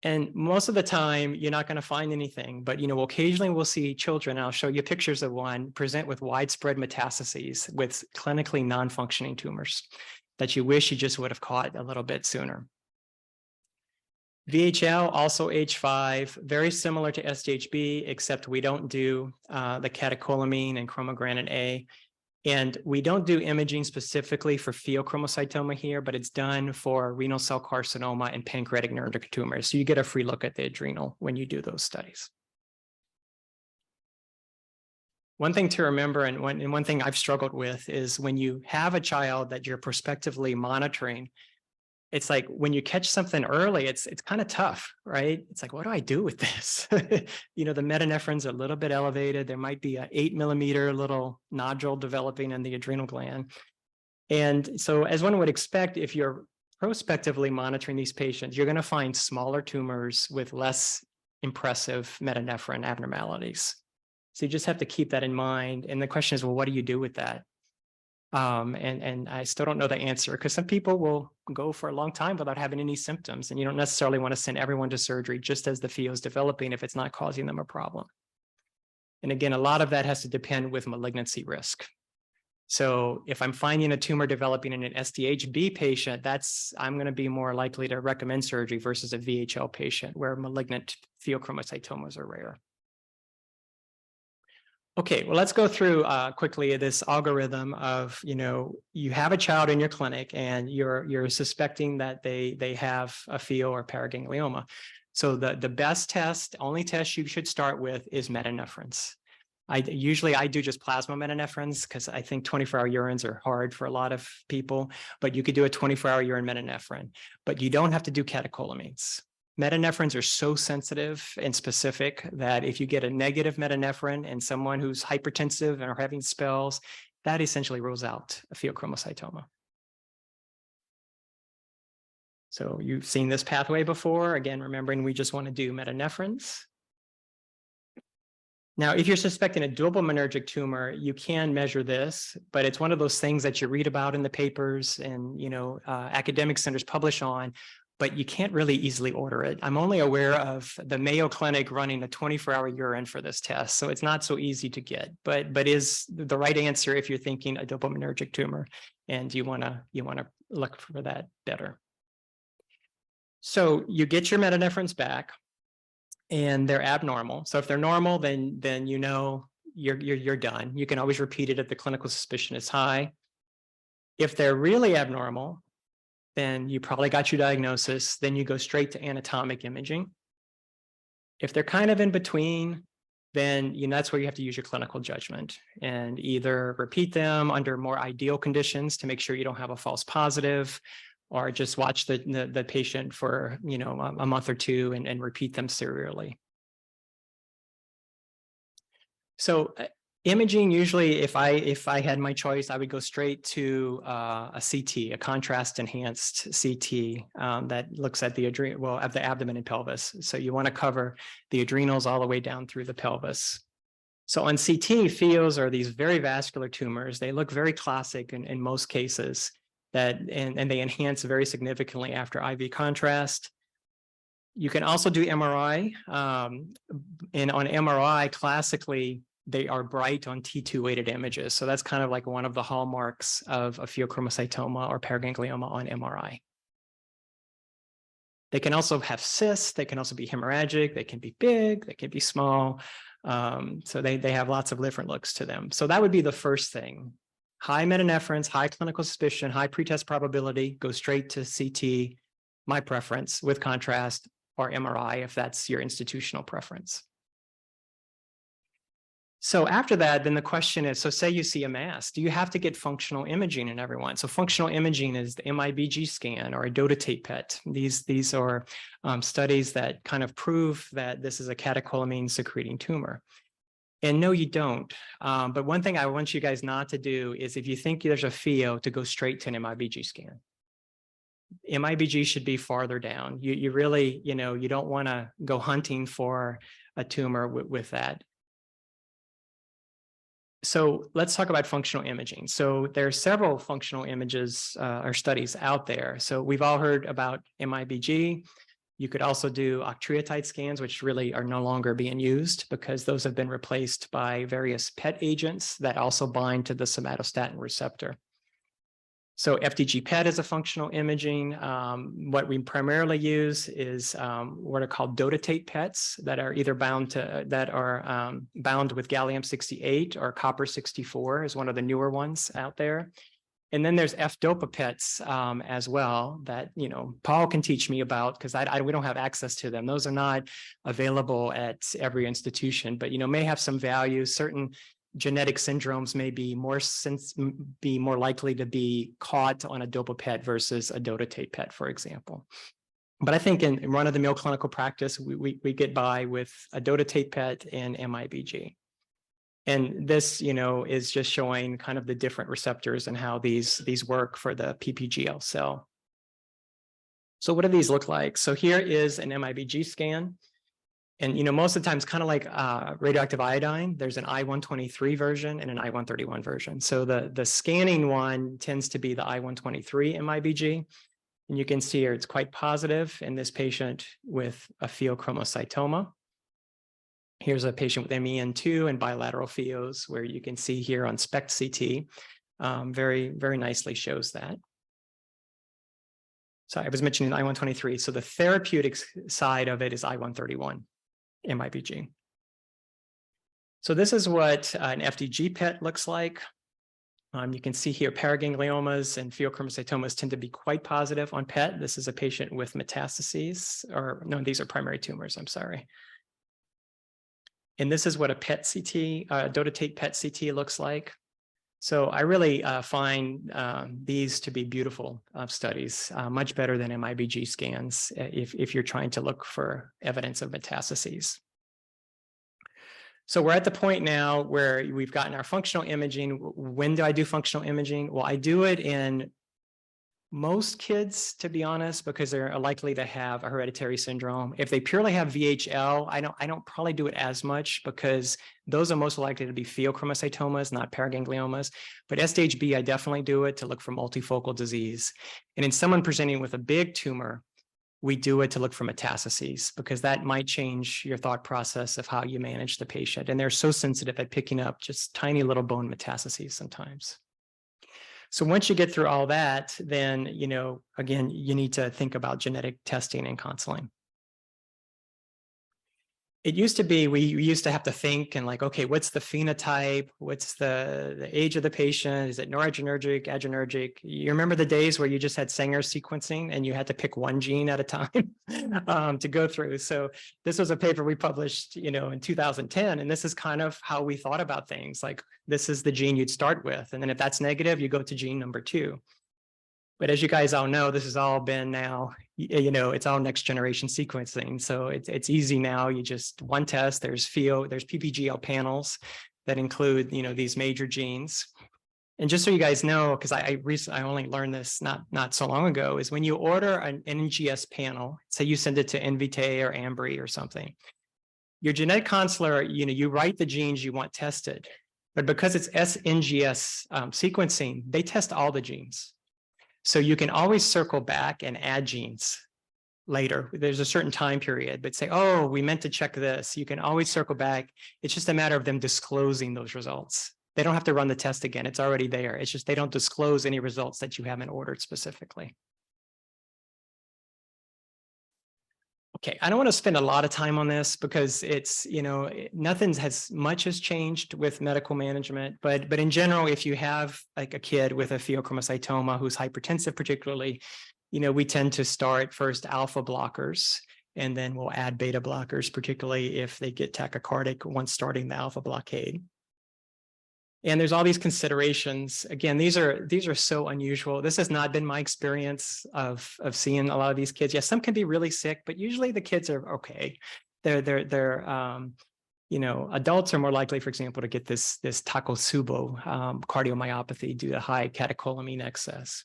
And most of the time, you're not going to find anything. But, occasionally we'll see children, and I'll show you pictures of one, present with widespread metastases with clinically non-functioning tumors that you wish you just would have caught a little bit sooner. VHL, also age 5, very similar to SDHB, except we don't do the catecholamine and chromogranin A. And we don't do imaging specifically for pheochromocytoma here, but it's done for renal cell carcinoma and pancreatic neuroendocrine tumors. So you get a free look at the adrenal when you do those studies. One thing to remember, and one thing I've struggled with, is when you have a child that you're prospectively monitoring, it's like when you catch something early, it's kind of tough, right? It's like, what do I do with this? You know, the metanephrines are a little bit elevated. There might be an 8 millimeter little nodule developing in the adrenal gland. And so as one would expect, if you're prospectively monitoring these patients, you're going to find smaller tumors with less impressive metanephrin abnormalities. So you just have to keep that in mind. And the question is, well, what do you do with that? And I still don't know the answer, because some people will go for a long time without having any symptoms, and you don't necessarily want to send everyone to surgery just as the PHEO is developing if it's not causing them a problem. And again, a lot of that has to depend with malignancy risk. So if I'm finding a tumor developing in an SDHB patient, I'm going to be more likely to recommend surgery versus a VHL patient where malignant pheochromocytomas are rare. Okay, well, let's go through quickly this algorithm of, you have a child in your clinic and you're suspecting that they have a PHEO or paraganglioma. So the best test, only test you should start with is metanephrines. I do just plasma metanephrines because I think 24-hour urines are hard for a lot of people, but you could do a 24-hour urine metanephrine, but you don't have to do catecholamines. Metanephrines are so sensitive and specific that if you get a negative metanephrine in someone who's hypertensive and are having spells, that essentially rules out a pheochromocytoma. So you've seen this pathway before. Again, remembering we just want to do metanephrines. Now, if you're suspecting a dopaminergic tumor, you can measure this, but it's one of those things that you read about in the papers and, academic centers publish on, but you can't really easily order it. I'm only aware of the Mayo Clinic running a 24-hour urine for this test, so it's not so easy to get, but is the right answer if you're thinking a dopaminergic tumor and you want to look for that better. So you get your metanephrines back, and they're abnormal. So if they're normal, then you're done. You can always repeat it if the clinical suspicion is high. If they're really abnormal, then you probably got your diagnosis. Then you go straight to anatomic imaging. If they're kind of in between, then that's where you have to use your clinical judgment and either repeat them under more ideal conditions to make sure you don't have a false positive, or just watch the patient for a month or two and repeat them serially. So imaging, usually if I had my choice, I would go straight to a CT, a contrast enhanced CT that looks at the at the abdomen and pelvis. So you want to cover the adrenals all the way down through the pelvis. So on CT, PHEOs are these very vascular tumors. They look very classic in most cases. And they enhance very significantly after IV contrast. You can also do MRI. And on MRI, classically, they are bright on T2 weighted images. So that's kind of like one of the hallmarks of a pheochromocytoma or paraganglioma on MRI. They can also have cysts. They can also be hemorrhagic. They can be big. They can be small. So they have lots of different looks to them. So that would be the first thing. High metanephrines, high clinical suspicion, high pretest probability, go straight to CT, my preference, with contrast, or MRI if that's your institutional preference. So after that, then the question is, so say you see a mass, do you have to get functional imaging in everyone? So functional imaging is the MIBG scan or a dotatate PET. These are studies that kind of prove that this is a catecholamine secreting tumor. And no, you don't. But one thing I want you guys not to do is if you think there's a PHEO, to go straight to an MIBG scan. MIBG should be farther down. You really, you don't want to go hunting for a tumor with that. So let's talk about functional imaging. So there are several functional images or studies out there. So we've all heard about MIBG. You could also do octreotide scans, which really are no longer being used because those have been replaced by various PET agents that also bind to the somatostatin receptor. So FDG PET is a functional imaging. What we primarily use is what are called dotatate PETs that are either bound with gallium-68 or copper-64 is one of the newer ones out there. And then there's F-DOPA PETs as well that, Paul can teach me about because we don't have access to them. Those are not available at every institution, but, may have some value. Certain genetic syndromes may be more likely to be caught on a dopa PET versus a dotatate PET, for example. But I think in run-of-the-mill clinical practice, we get by with a dotatate PET and MIBG. And this, is just showing kind of the different receptors and how these work for the PPGL cell. So what do these look like? So here is an MIBG scan. And, most of the times, kind of like radioactive iodine, there's an I-123 version and an I-131 version. So the scanning one tends to be the I-123 MIBG. And you can see here it's quite positive in this patient with a pheochromocytoma. Here's a patient with MEN2 and bilateral pheos, where you can see here on SPECT CT, very, very nicely shows that. So I was mentioning I-123. So the therapeutic side of it is I-131 MIBG. So this is what an FDG PET looks like. You can see here paragangliomas and pheochromocytomas tend to be quite positive on PET. This is a patient with metastases, or no, these are primary tumors, I'm sorry. And this is what a PET CT, dotatate PET CT looks like. So I really find these to be beautiful studies, much better than MIBG scans if you're trying to look for evidence of metastases. So we're at the point now where we've gotten our functional imaging. When do I do functional imaging? Well, I do it in most kids, to be honest, because they're likely to have a hereditary syndrome. If they purely have VHL, I don't probably do it as much, because those are most likely to be pheochromocytomas, not paragangliomas. But stage B, I definitely do it to look for multifocal disease. And in someone presenting with a big tumor, we do it to look for metastases, because that might change your thought process of how you manage the patient. And they're so sensitive at picking up just tiny little bone metastases sometimes. So once you get through all that, then, again, you need to think about genetic testing and counseling. It used to be, we used to have to think and like, okay, what's the phenotype? What's the age of the patient? Is it noradrenergic, adrenergic? You remember the days where you just had Sanger sequencing and you had to pick one gene at a time to go through. So this was a paper we published, in 2010. And this is kind of how we thought about things. Like, this is the gene you'd start with. And then if that's negative, you go to gene number 2. But as you guys all know, this has all been now, it's all next generation sequencing. So it's easy now. You just one test, there's PPGL panels that include, these major genes. And just so you guys know, because I only learned this not so long ago, is when you order an NGS panel, say you send it to Invitae or Ambry or something, your genetic counselor, you write the genes you want tested. But because it's SNGS sequencing, they test all the genes. So you can always circle back and add genes later. There's a certain time period, but say, oh, we meant to check this. You can always circle back. It's just a matter of them disclosing those results. They don't have to run the test again. It's already there. It's just they don't disclose any results that you haven't ordered specifically. Okay, I don't want to spend a lot of time on this because it's, nothing has changed with medical management, but in general, if you have like a kid with a pheochromocytoma who's hypertensive particularly, we tend to start first alpha blockers, and then we'll add beta blockers, particularly if they get tachycardic once starting the alpha blockade. And there's all these considerations. Again, these are so unusual. This has not been my experience of seeing a lot of these kids. Yes, some can be really sick, but usually the kids are okay. They're adults are more likely, for example, to get this Takotsubo cardiomyopathy due to high catecholamine excess.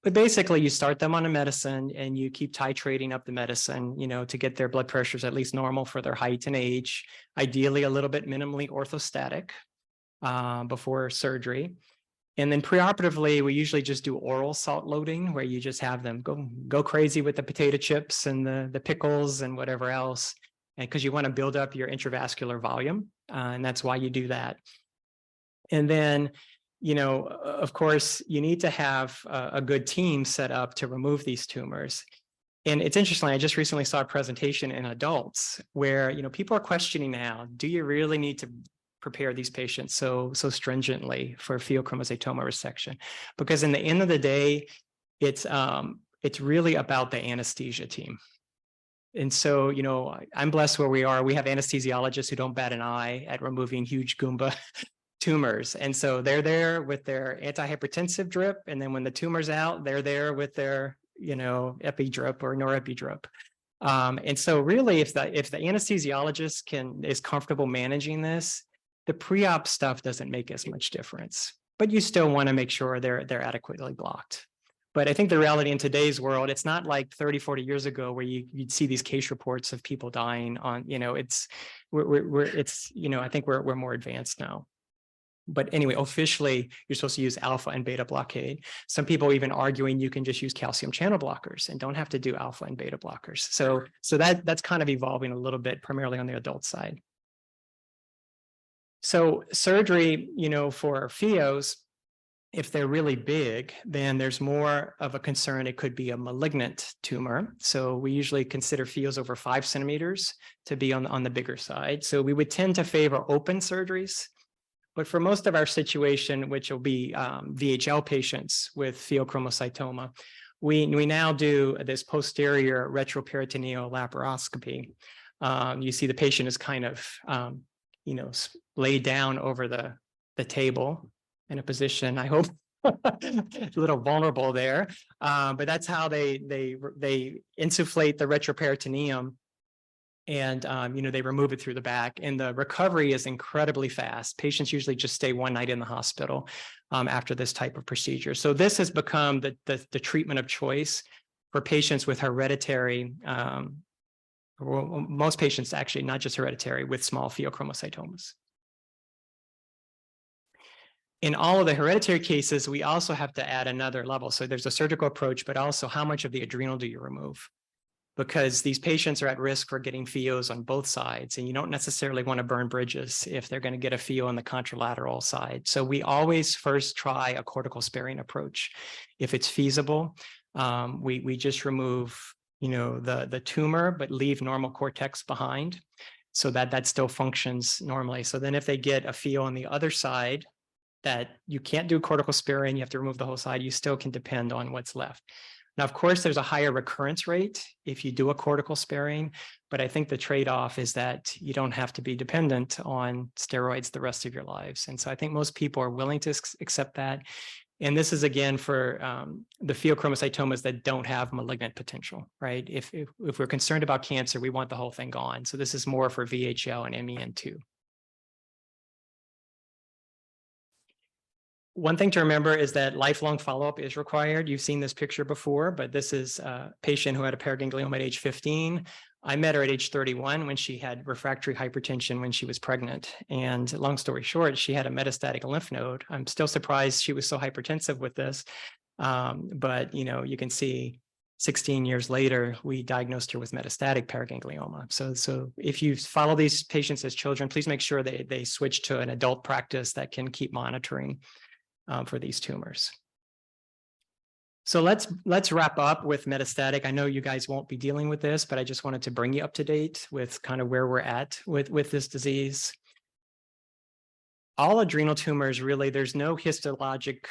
But basically, you start them on a medicine and you keep titrating up the medicine, to get their blood pressures at least normal for their height and age, ideally a little bit minimally orthostatic before surgery. And then preoperatively, we usually just do oral salt loading, where you just have them go crazy with the potato chips and the pickles and whatever else, and because you want to build up your intravascular volume, and that's why you do that. And then, of course, you need to have a good team set up to remove these tumors. And it's interesting, I just recently saw a presentation in adults where, people are questioning now, do you really need to prepare these patients so stringently for pheochromocytoma resection? Because in the end of the day, it's really about the anesthesia team. And so, I'm blessed where we are. We have anesthesiologists who don't bat an eye at removing huge Goomba tumors. And so they're there with their antihypertensive drip. And then when the tumor's out, they're there with their, epi drip or norepi drip. And so really, if the anesthesiologist is comfortable managing this, the pre-op stuff doesn't make as much difference, but you still want to make sure they're adequately blocked. But I think the reality in today's world, it's not like 30, 40 years ago where you'd see these case reports of people dying on, I think we're more advanced now. But anyway, officially, you're supposed to use alpha and beta blockade. Some people even arguing you can just use calcium channel blockers and don't have to do alpha and beta blockers. So that's kind of evolving a little bit, primarily on the adult side. So surgery, for PHEOs, if they're really big, then there's more of a concern. It could be a malignant tumor. So we usually consider PHEOs over 5 centimeters to be on the bigger side. So we would tend to favor open surgeries. But for most of our situation, which will be VHL patients with pheochromocytoma, we now do this posterior retroperitoneal laparoscopy. You see the patient is kind of, laid down over the table in a position, I hope, a little vulnerable there. But that's how they insufflate the retroperitoneum. And, they remove it through the back, and the recovery is incredibly fast. Patients usually just stay one night in the hospital after this type of procedure. So this has become the treatment of choice for patients with hereditary, most patients actually, not just hereditary, with small pheochromocytomas. In all of the hereditary cases, we also have to add another level. So there's a surgical approach, but also how much of the adrenal do you remove? Because these patients are at risk for getting PHEOs on both sides, and you don't necessarily want to burn bridges if they're going to get a PHEO on the contralateral side. So we always first try a cortical sparing approach. If it's feasible, we just remove, the tumor, but leave normal cortex behind so that still functions normally. So then if they get a PHEO on the other side that you can't do cortical sparing, you have to remove the whole side, you still can depend on what's left. Now, of course, there's a higher recurrence rate if you do a cortical sparing, but I think the trade-off is that you don't have to be dependent on steroids the rest of your lives. And so I think most people are willing to accept that. And this is, again, for the pheochromocytomas that don't have malignant potential, right? If we're concerned about cancer, we want the whole thing gone. So this is more for VHL and MEN2. One thing to remember is that lifelong follow-up is required. You've seen this picture before, but this is a patient who had a paraganglioma at age 15. I met her at age 31 when she had refractory hypertension when she was pregnant. And long story short, she had a metastatic lymph node. I'm still surprised she was so hypertensive with this. But, you can see 16 years later, we diagnosed her with metastatic paraganglioma. So if you follow these patients as children, please make sure they switch to an adult practice that can keep monitoring for these tumors. So let's wrap up with metastatic. I know you guys won't be dealing with this, but I just wanted to bring you up to date with kind of where we're at with this disease. All adrenal tumors, really, there's no histologic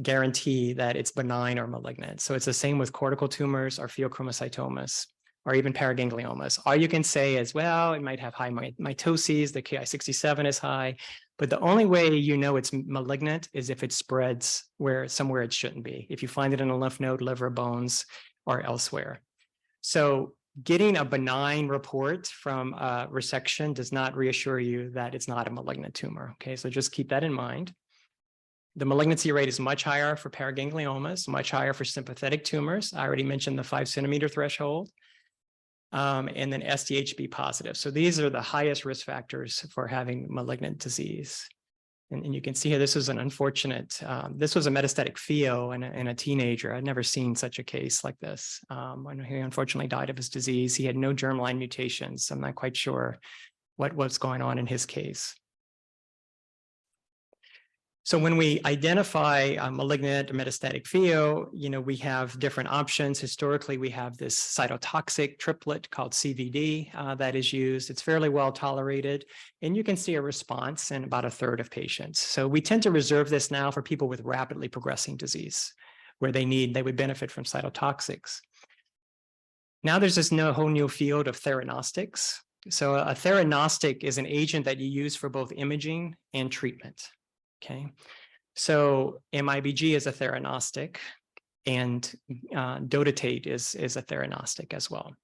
guarantee that it's benign or malignant. So it's the same with cortical tumors or pheochromocytomas or even paragangliomas. All you can say is, well, it might have high mitoses, the Ki67 is high, but the only way you know it's malignant is if it spreads somewhere it shouldn't be, if you find it in a lymph node, liver, bones, or elsewhere. So getting a benign report from a resection does not reassure you that it's not a malignant tumor, okay? So just keep that in mind. The malignancy rate is much higher for paragangliomas, much higher for sympathetic tumors. I already mentioned the 5 centimeter threshold. And then SDHB positive. So these are the highest risk factors for having malignant disease. And you can see here, this is an unfortunate, this was a metastatic PHEO in a teenager. I'd never seen such a case like this. When he unfortunately died of his disease, he had no germline mutations. I'm not quite sure what was going on in his case. So when we identify a malignant or metastatic PHEO, we have different options. Historically, we have this cytotoxic triplet called CVD that is used. It's fairly well tolerated, and you can see a response in about a third of patients. So we tend to reserve this now for people with rapidly progressing disease, where they would benefit from cytotoxics. Now there's this whole new field of theranostics. So a theranostic is an agent that you use for both imaging and treatment. Okay. So MIBG is a theranostic, and dotatate is a theranostic as well.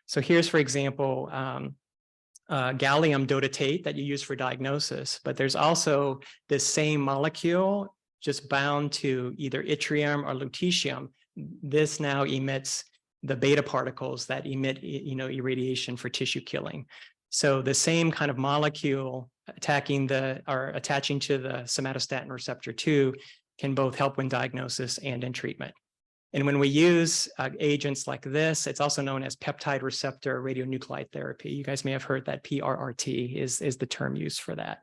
So here's, for example, gallium dotatate that you use for diagnosis, but there's also this same molecule just bound to either yttrium or lutetium. This now emits the beta particles that emit, irradiation for tissue killing. So the same kind of molecule attaching to the somatostatin receptor 2 can both help in diagnosis and in treatment. And when we use agents like this, it's also known as peptide receptor radionuclide therapy. You guys may have heard that PRRT is the term used for that.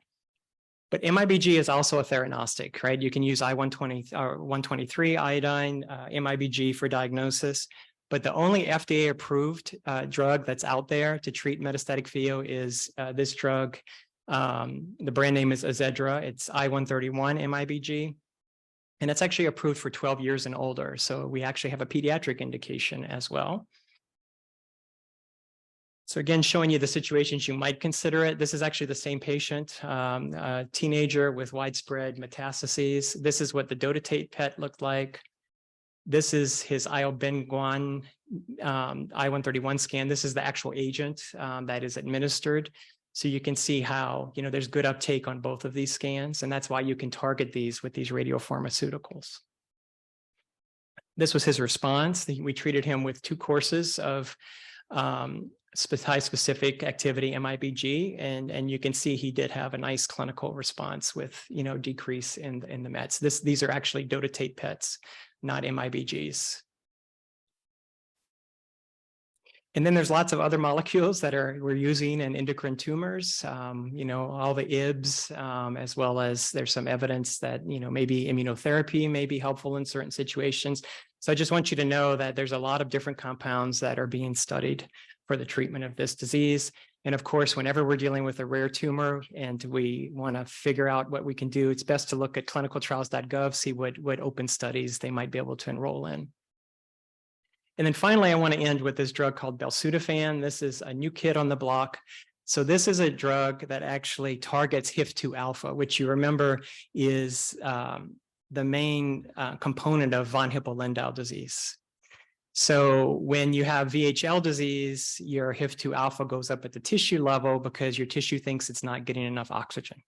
But MIBG is also a theranostic, right? You can use I-120 or 123 iodine, MIBG for diagnosis. But the only FDA-approved drug that's out there to treat metastatic PHEO is this drug. The brand name is Azedra. It's I-131 MIBG. And it's actually approved for 12 years and older. So we actually have a pediatric indication as well. So again, showing you the situations you might consider it. This is actually the same patient, a teenager with widespread metastases. This is what the dotatate PET looked like. This is his iobenguan I-131 scan. This is the actual agent that is administered. So you can see how, there's good uptake on both of these scans, and that's why you can target these with these radiopharmaceuticals. This was his response. We treated him with 2 courses of high-specific activity MIBG, and you can see he did have a nice clinical response with, decrease in the Mets. These are actually dotatate PETs, not MIBGs. And then there's lots of other molecules that we're using in endocrine tumors, all the IBs, as well as there's some evidence that, maybe immunotherapy may be helpful in certain situations. So I just want you to know that there's a lot of different compounds that are being studied for the treatment of this disease. And of course, whenever we're dealing with a rare tumor and we want to figure out what we can do, it's best to look at clinicaltrials.gov, see what open studies they might be able to enroll in. And then finally, I want to end with this drug called belzutifan. This is a new kid on the block. So this is a drug that actually targets HIF-2 alpha, which you remember is the main component of von Hippel-Lindau disease. So when you have VHL disease, your HIF-2 alpha goes up at the tissue level because your tissue thinks it's not getting enough oxygen.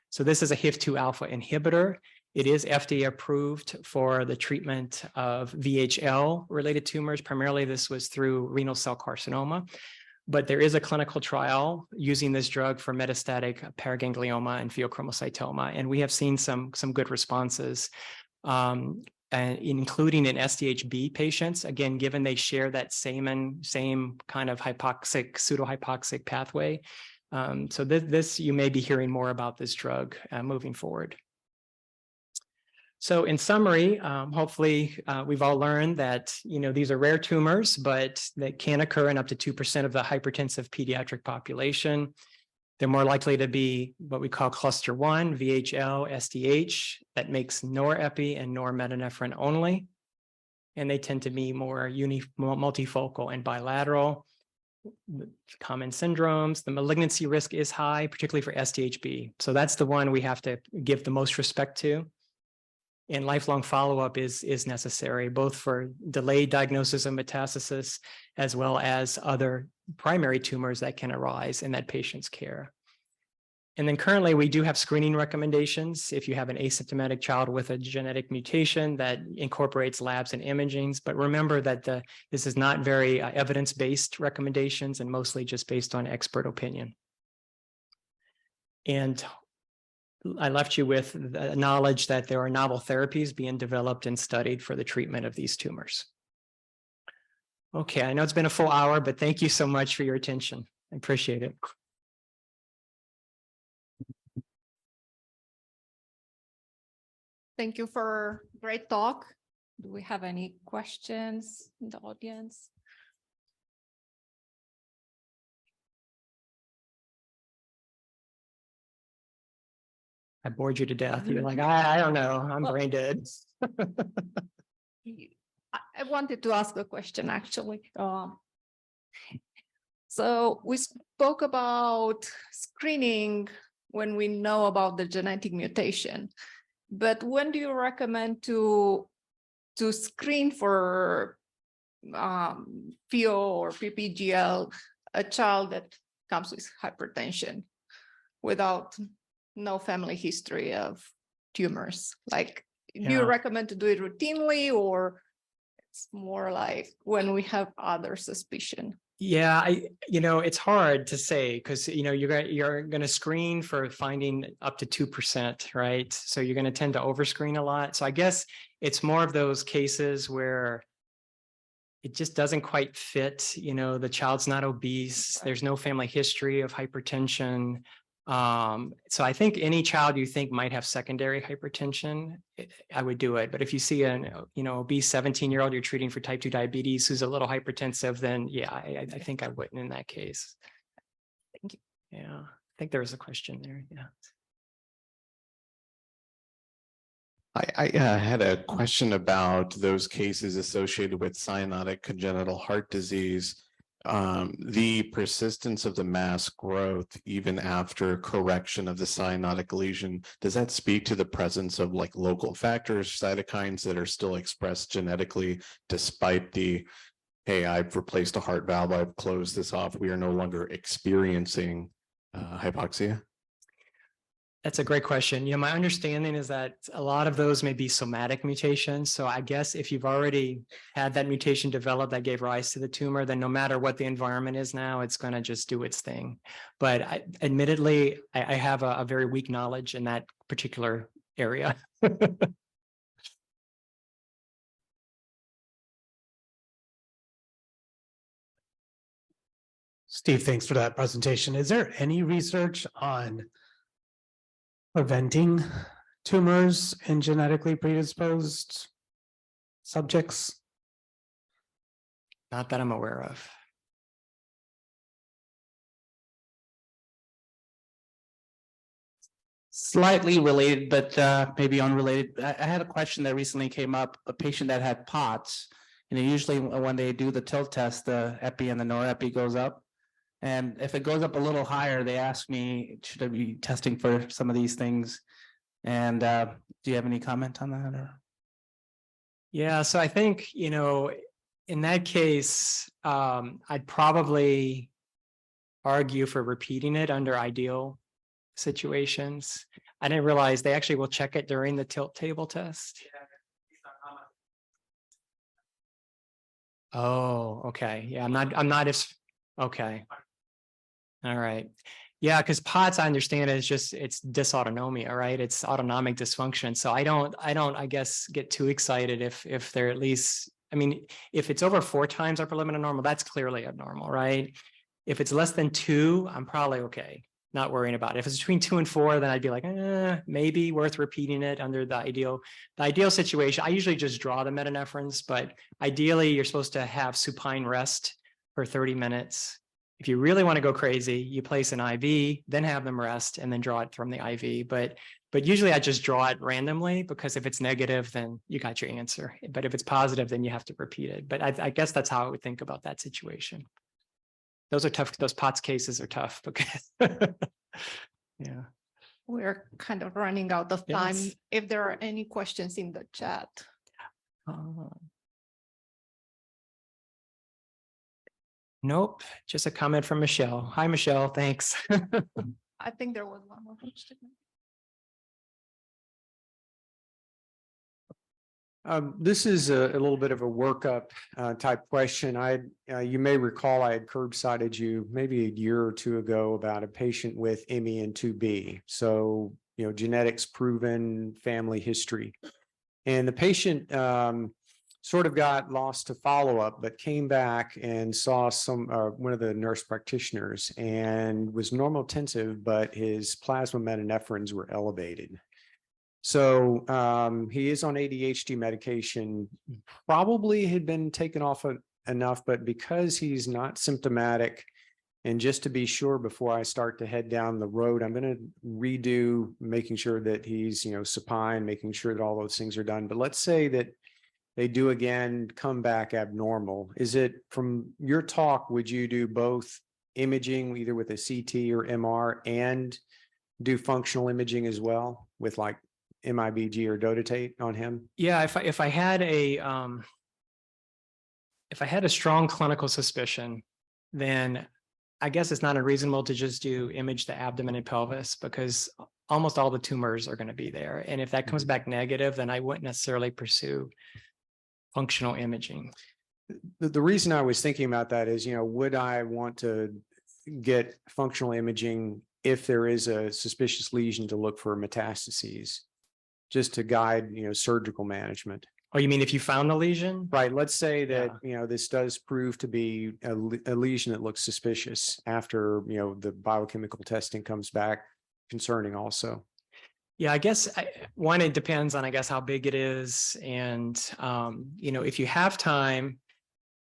So this is a HIF-2 alpha inhibitor. It is FDA approved for the treatment of VHL related tumors. Primarily, this was through renal cell carcinoma, but there is a clinical trial using this drug for metastatic paraganglioma and pheochromocytoma. And we have seen some good responses, including in SDHB patients, again, given they share that same kind of pseudohypoxic pathway. So this you may be hearing more about this drug moving forward. So in summary, hopefully we've all learned that, these are rare tumors, but they can occur in up to 2% of the hypertensive pediatric population. They're more likely to be what we call cluster 1, VHL, SDH, that makes norepi and normetanephrine only. And they tend to be more multifocal and bilateral. Common syndromes, the malignancy risk is high, particularly for SDHB. So that's the one we have to give the most respect to. And lifelong follow-up is necessary, both for delayed diagnosis of metastasis, as well as other primary tumors that can arise in that patient's care. And then currently, we do have screening recommendations if you have an asymptomatic child with a genetic mutation that incorporates labs and imagings. But remember that this is not very evidence-based recommendations and mostly just based on expert opinion. And I left you with the knowledge that there are novel therapies being developed and studied for the treatment of these tumors. Okay, I know it's been a full hour, but thank you so much for your attention. I appreciate it. Thank you for a great talk. Do we have any questions in the audience? I bored you to death. You're like, I don't know. I'm brain dead. I wanted to ask a question, actually. So we spoke about screening when we know about the genetic mutation, but when do you recommend to screen for PHEO or PPGL, a child that comes with hypertension without no family history of tumors? Like, do you recommend to do it routinely, or it's more like when we have other suspicion? Yeah, it's hard to say because, you're going to screen for finding up to 2%, right? So you're going to tend to overscreen a lot. So I guess it's more of those cases where it just doesn't quite fit. The child's not obese. There's no family history of hypertension. So I think any child you think might have secondary hypertension, I would do it. But if you see an, obese 17-year-old you're treating for type 2 diabetes who's a little hypertensive, then yeah, I think I wouldn't in that case. Thank you. Yeah, I think there was a question there. Yeah. I had a question about those cases associated with cyanotic congenital heart disease. The persistence of the mass growth even after correction of the cyanotic lesion, does that speak to the presence of like local factors, cytokines that are still expressed genetically despite the, hey, I've replaced a heart valve, I've closed this off, we are no longer experiencing hypoxia? That's a great question. My understanding is that a lot of those may be somatic mutations. So I guess if you've already had that mutation develop that gave rise to the tumor, then no matter what the environment is now, it's going to just do its thing. But admittedly, I have a very weak knowledge in that particular area. Steve, thanks for that presentation. Is there any research on preventing tumors in genetically predisposed subjects? Not that I'm aware of. Slightly related, but maybe unrelated. I had a question that recently came up, a patient that had POTS, and usually when they do the tilt test, the epi and the norepi goes up. And if it goes up a little higher, they ask me, should I be testing for some of these things? And do you have any comment on that? Or? Yeah, so I think, in that case, I'd probably argue for repeating it under ideal situations. I didn't realize they actually will check it during the tilt table test. Oh, okay. Yeah, I'm not as okay. All right. Yeah, because POTS, I understand, it's dysautonomia, right? It's autonomic dysfunction. So I guess, get too excited if they're at least, if it's over 4 times upper limit of normal, that's clearly abnormal, right? If it's less than 2, I'm probably okay, not worrying about it. If it's between 2 and 4, then I'd be like, maybe worth repeating it under the ideal situation. I usually just draw the metanephrines, but ideally you're supposed to have supine rest for 30 minutes. If you really want to go crazy, you place an IV, then have them rest, and then draw it from the IV. But usually I just draw it randomly, because if it's negative, then you got your answer. But if it's positive, then you have to repeat it. But I guess that's how I would think about that situation. Those are tough. Those POTS cases are tough because, yeah. We're kind of running out of time. Yes. If there are any questions in the chat. Nope, just a comment from Michelle. Hi, Michelle, thanks. I think there was one more question. This is a little bit of a workup type question. You may recall I had curbsided you maybe a year or 2 ago about a patient with MEN2B. So, genetics proven, family history. And the patient sort of got lost to follow-up, but came back and saw one of the nurse practitioners and was normotensive, but his plasma metanephrines were elevated. So he is on ADHD medication, probably had been taken off enough, but because he's not symptomatic, and just to be sure before I start to head down the road, I'm going to redo making sure that he's, supine, making sure that all those things are done. But let's say that they do again come back abnormal. Is it, from your talk, would you do both imaging either with a CT or MR and do functional imaging as well with like MIBG or dotatate on him? Yeah, if I had a strong clinical suspicion, then I guess it's not unreasonable to just image the abdomen and pelvis because almost all the tumors are going to be there. And if that comes back negative, then I wouldn't necessarily pursue functional imaging. The reason I was thinking about that is, would I want to get functional imaging if there is a suspicious lesion to look for metastases, just to guide, surgical management? Oh, you mean if you found the lesion? Right. Let's say that, this does prove to be a lesion that looks suspicious after, the biochemical testing comes back concerning also. Yeah, I guess one, it depends on, I guess, how big it is. And, if you have time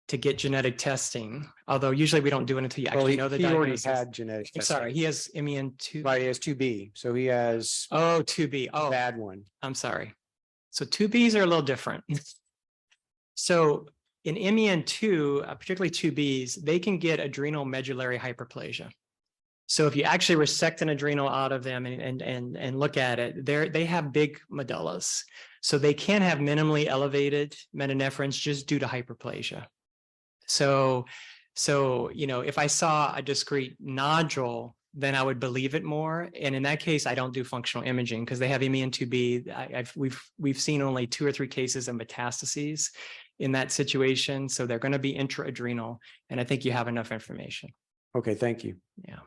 to get genetic testing, although usually we don't do it until you actually know the he already diagnosis. had genetic I'm testing. sorry, he has MEN2. Right, he has 2B. So he has Oh, 2B. a Oh, bad one. I'm sorry. So 2Bs are a little different. So in MEN2, particularly 2Bs, they can get adrenal medullary hyperplasia. So if you actually resect an adrenal out of them and look at it, they have big medullas. So they can have minimally elevated metanephrines just due to hyperplasia. So if I saw a discrete nodule, then I would believe it more. And in that case, I don't do functional imaging because they have MEN2B. We've seen only 2 or 3 cases of metastases in that situation. So they're going to be intraadrenal. And I think you have enough information. Okay, thank you. Yeah.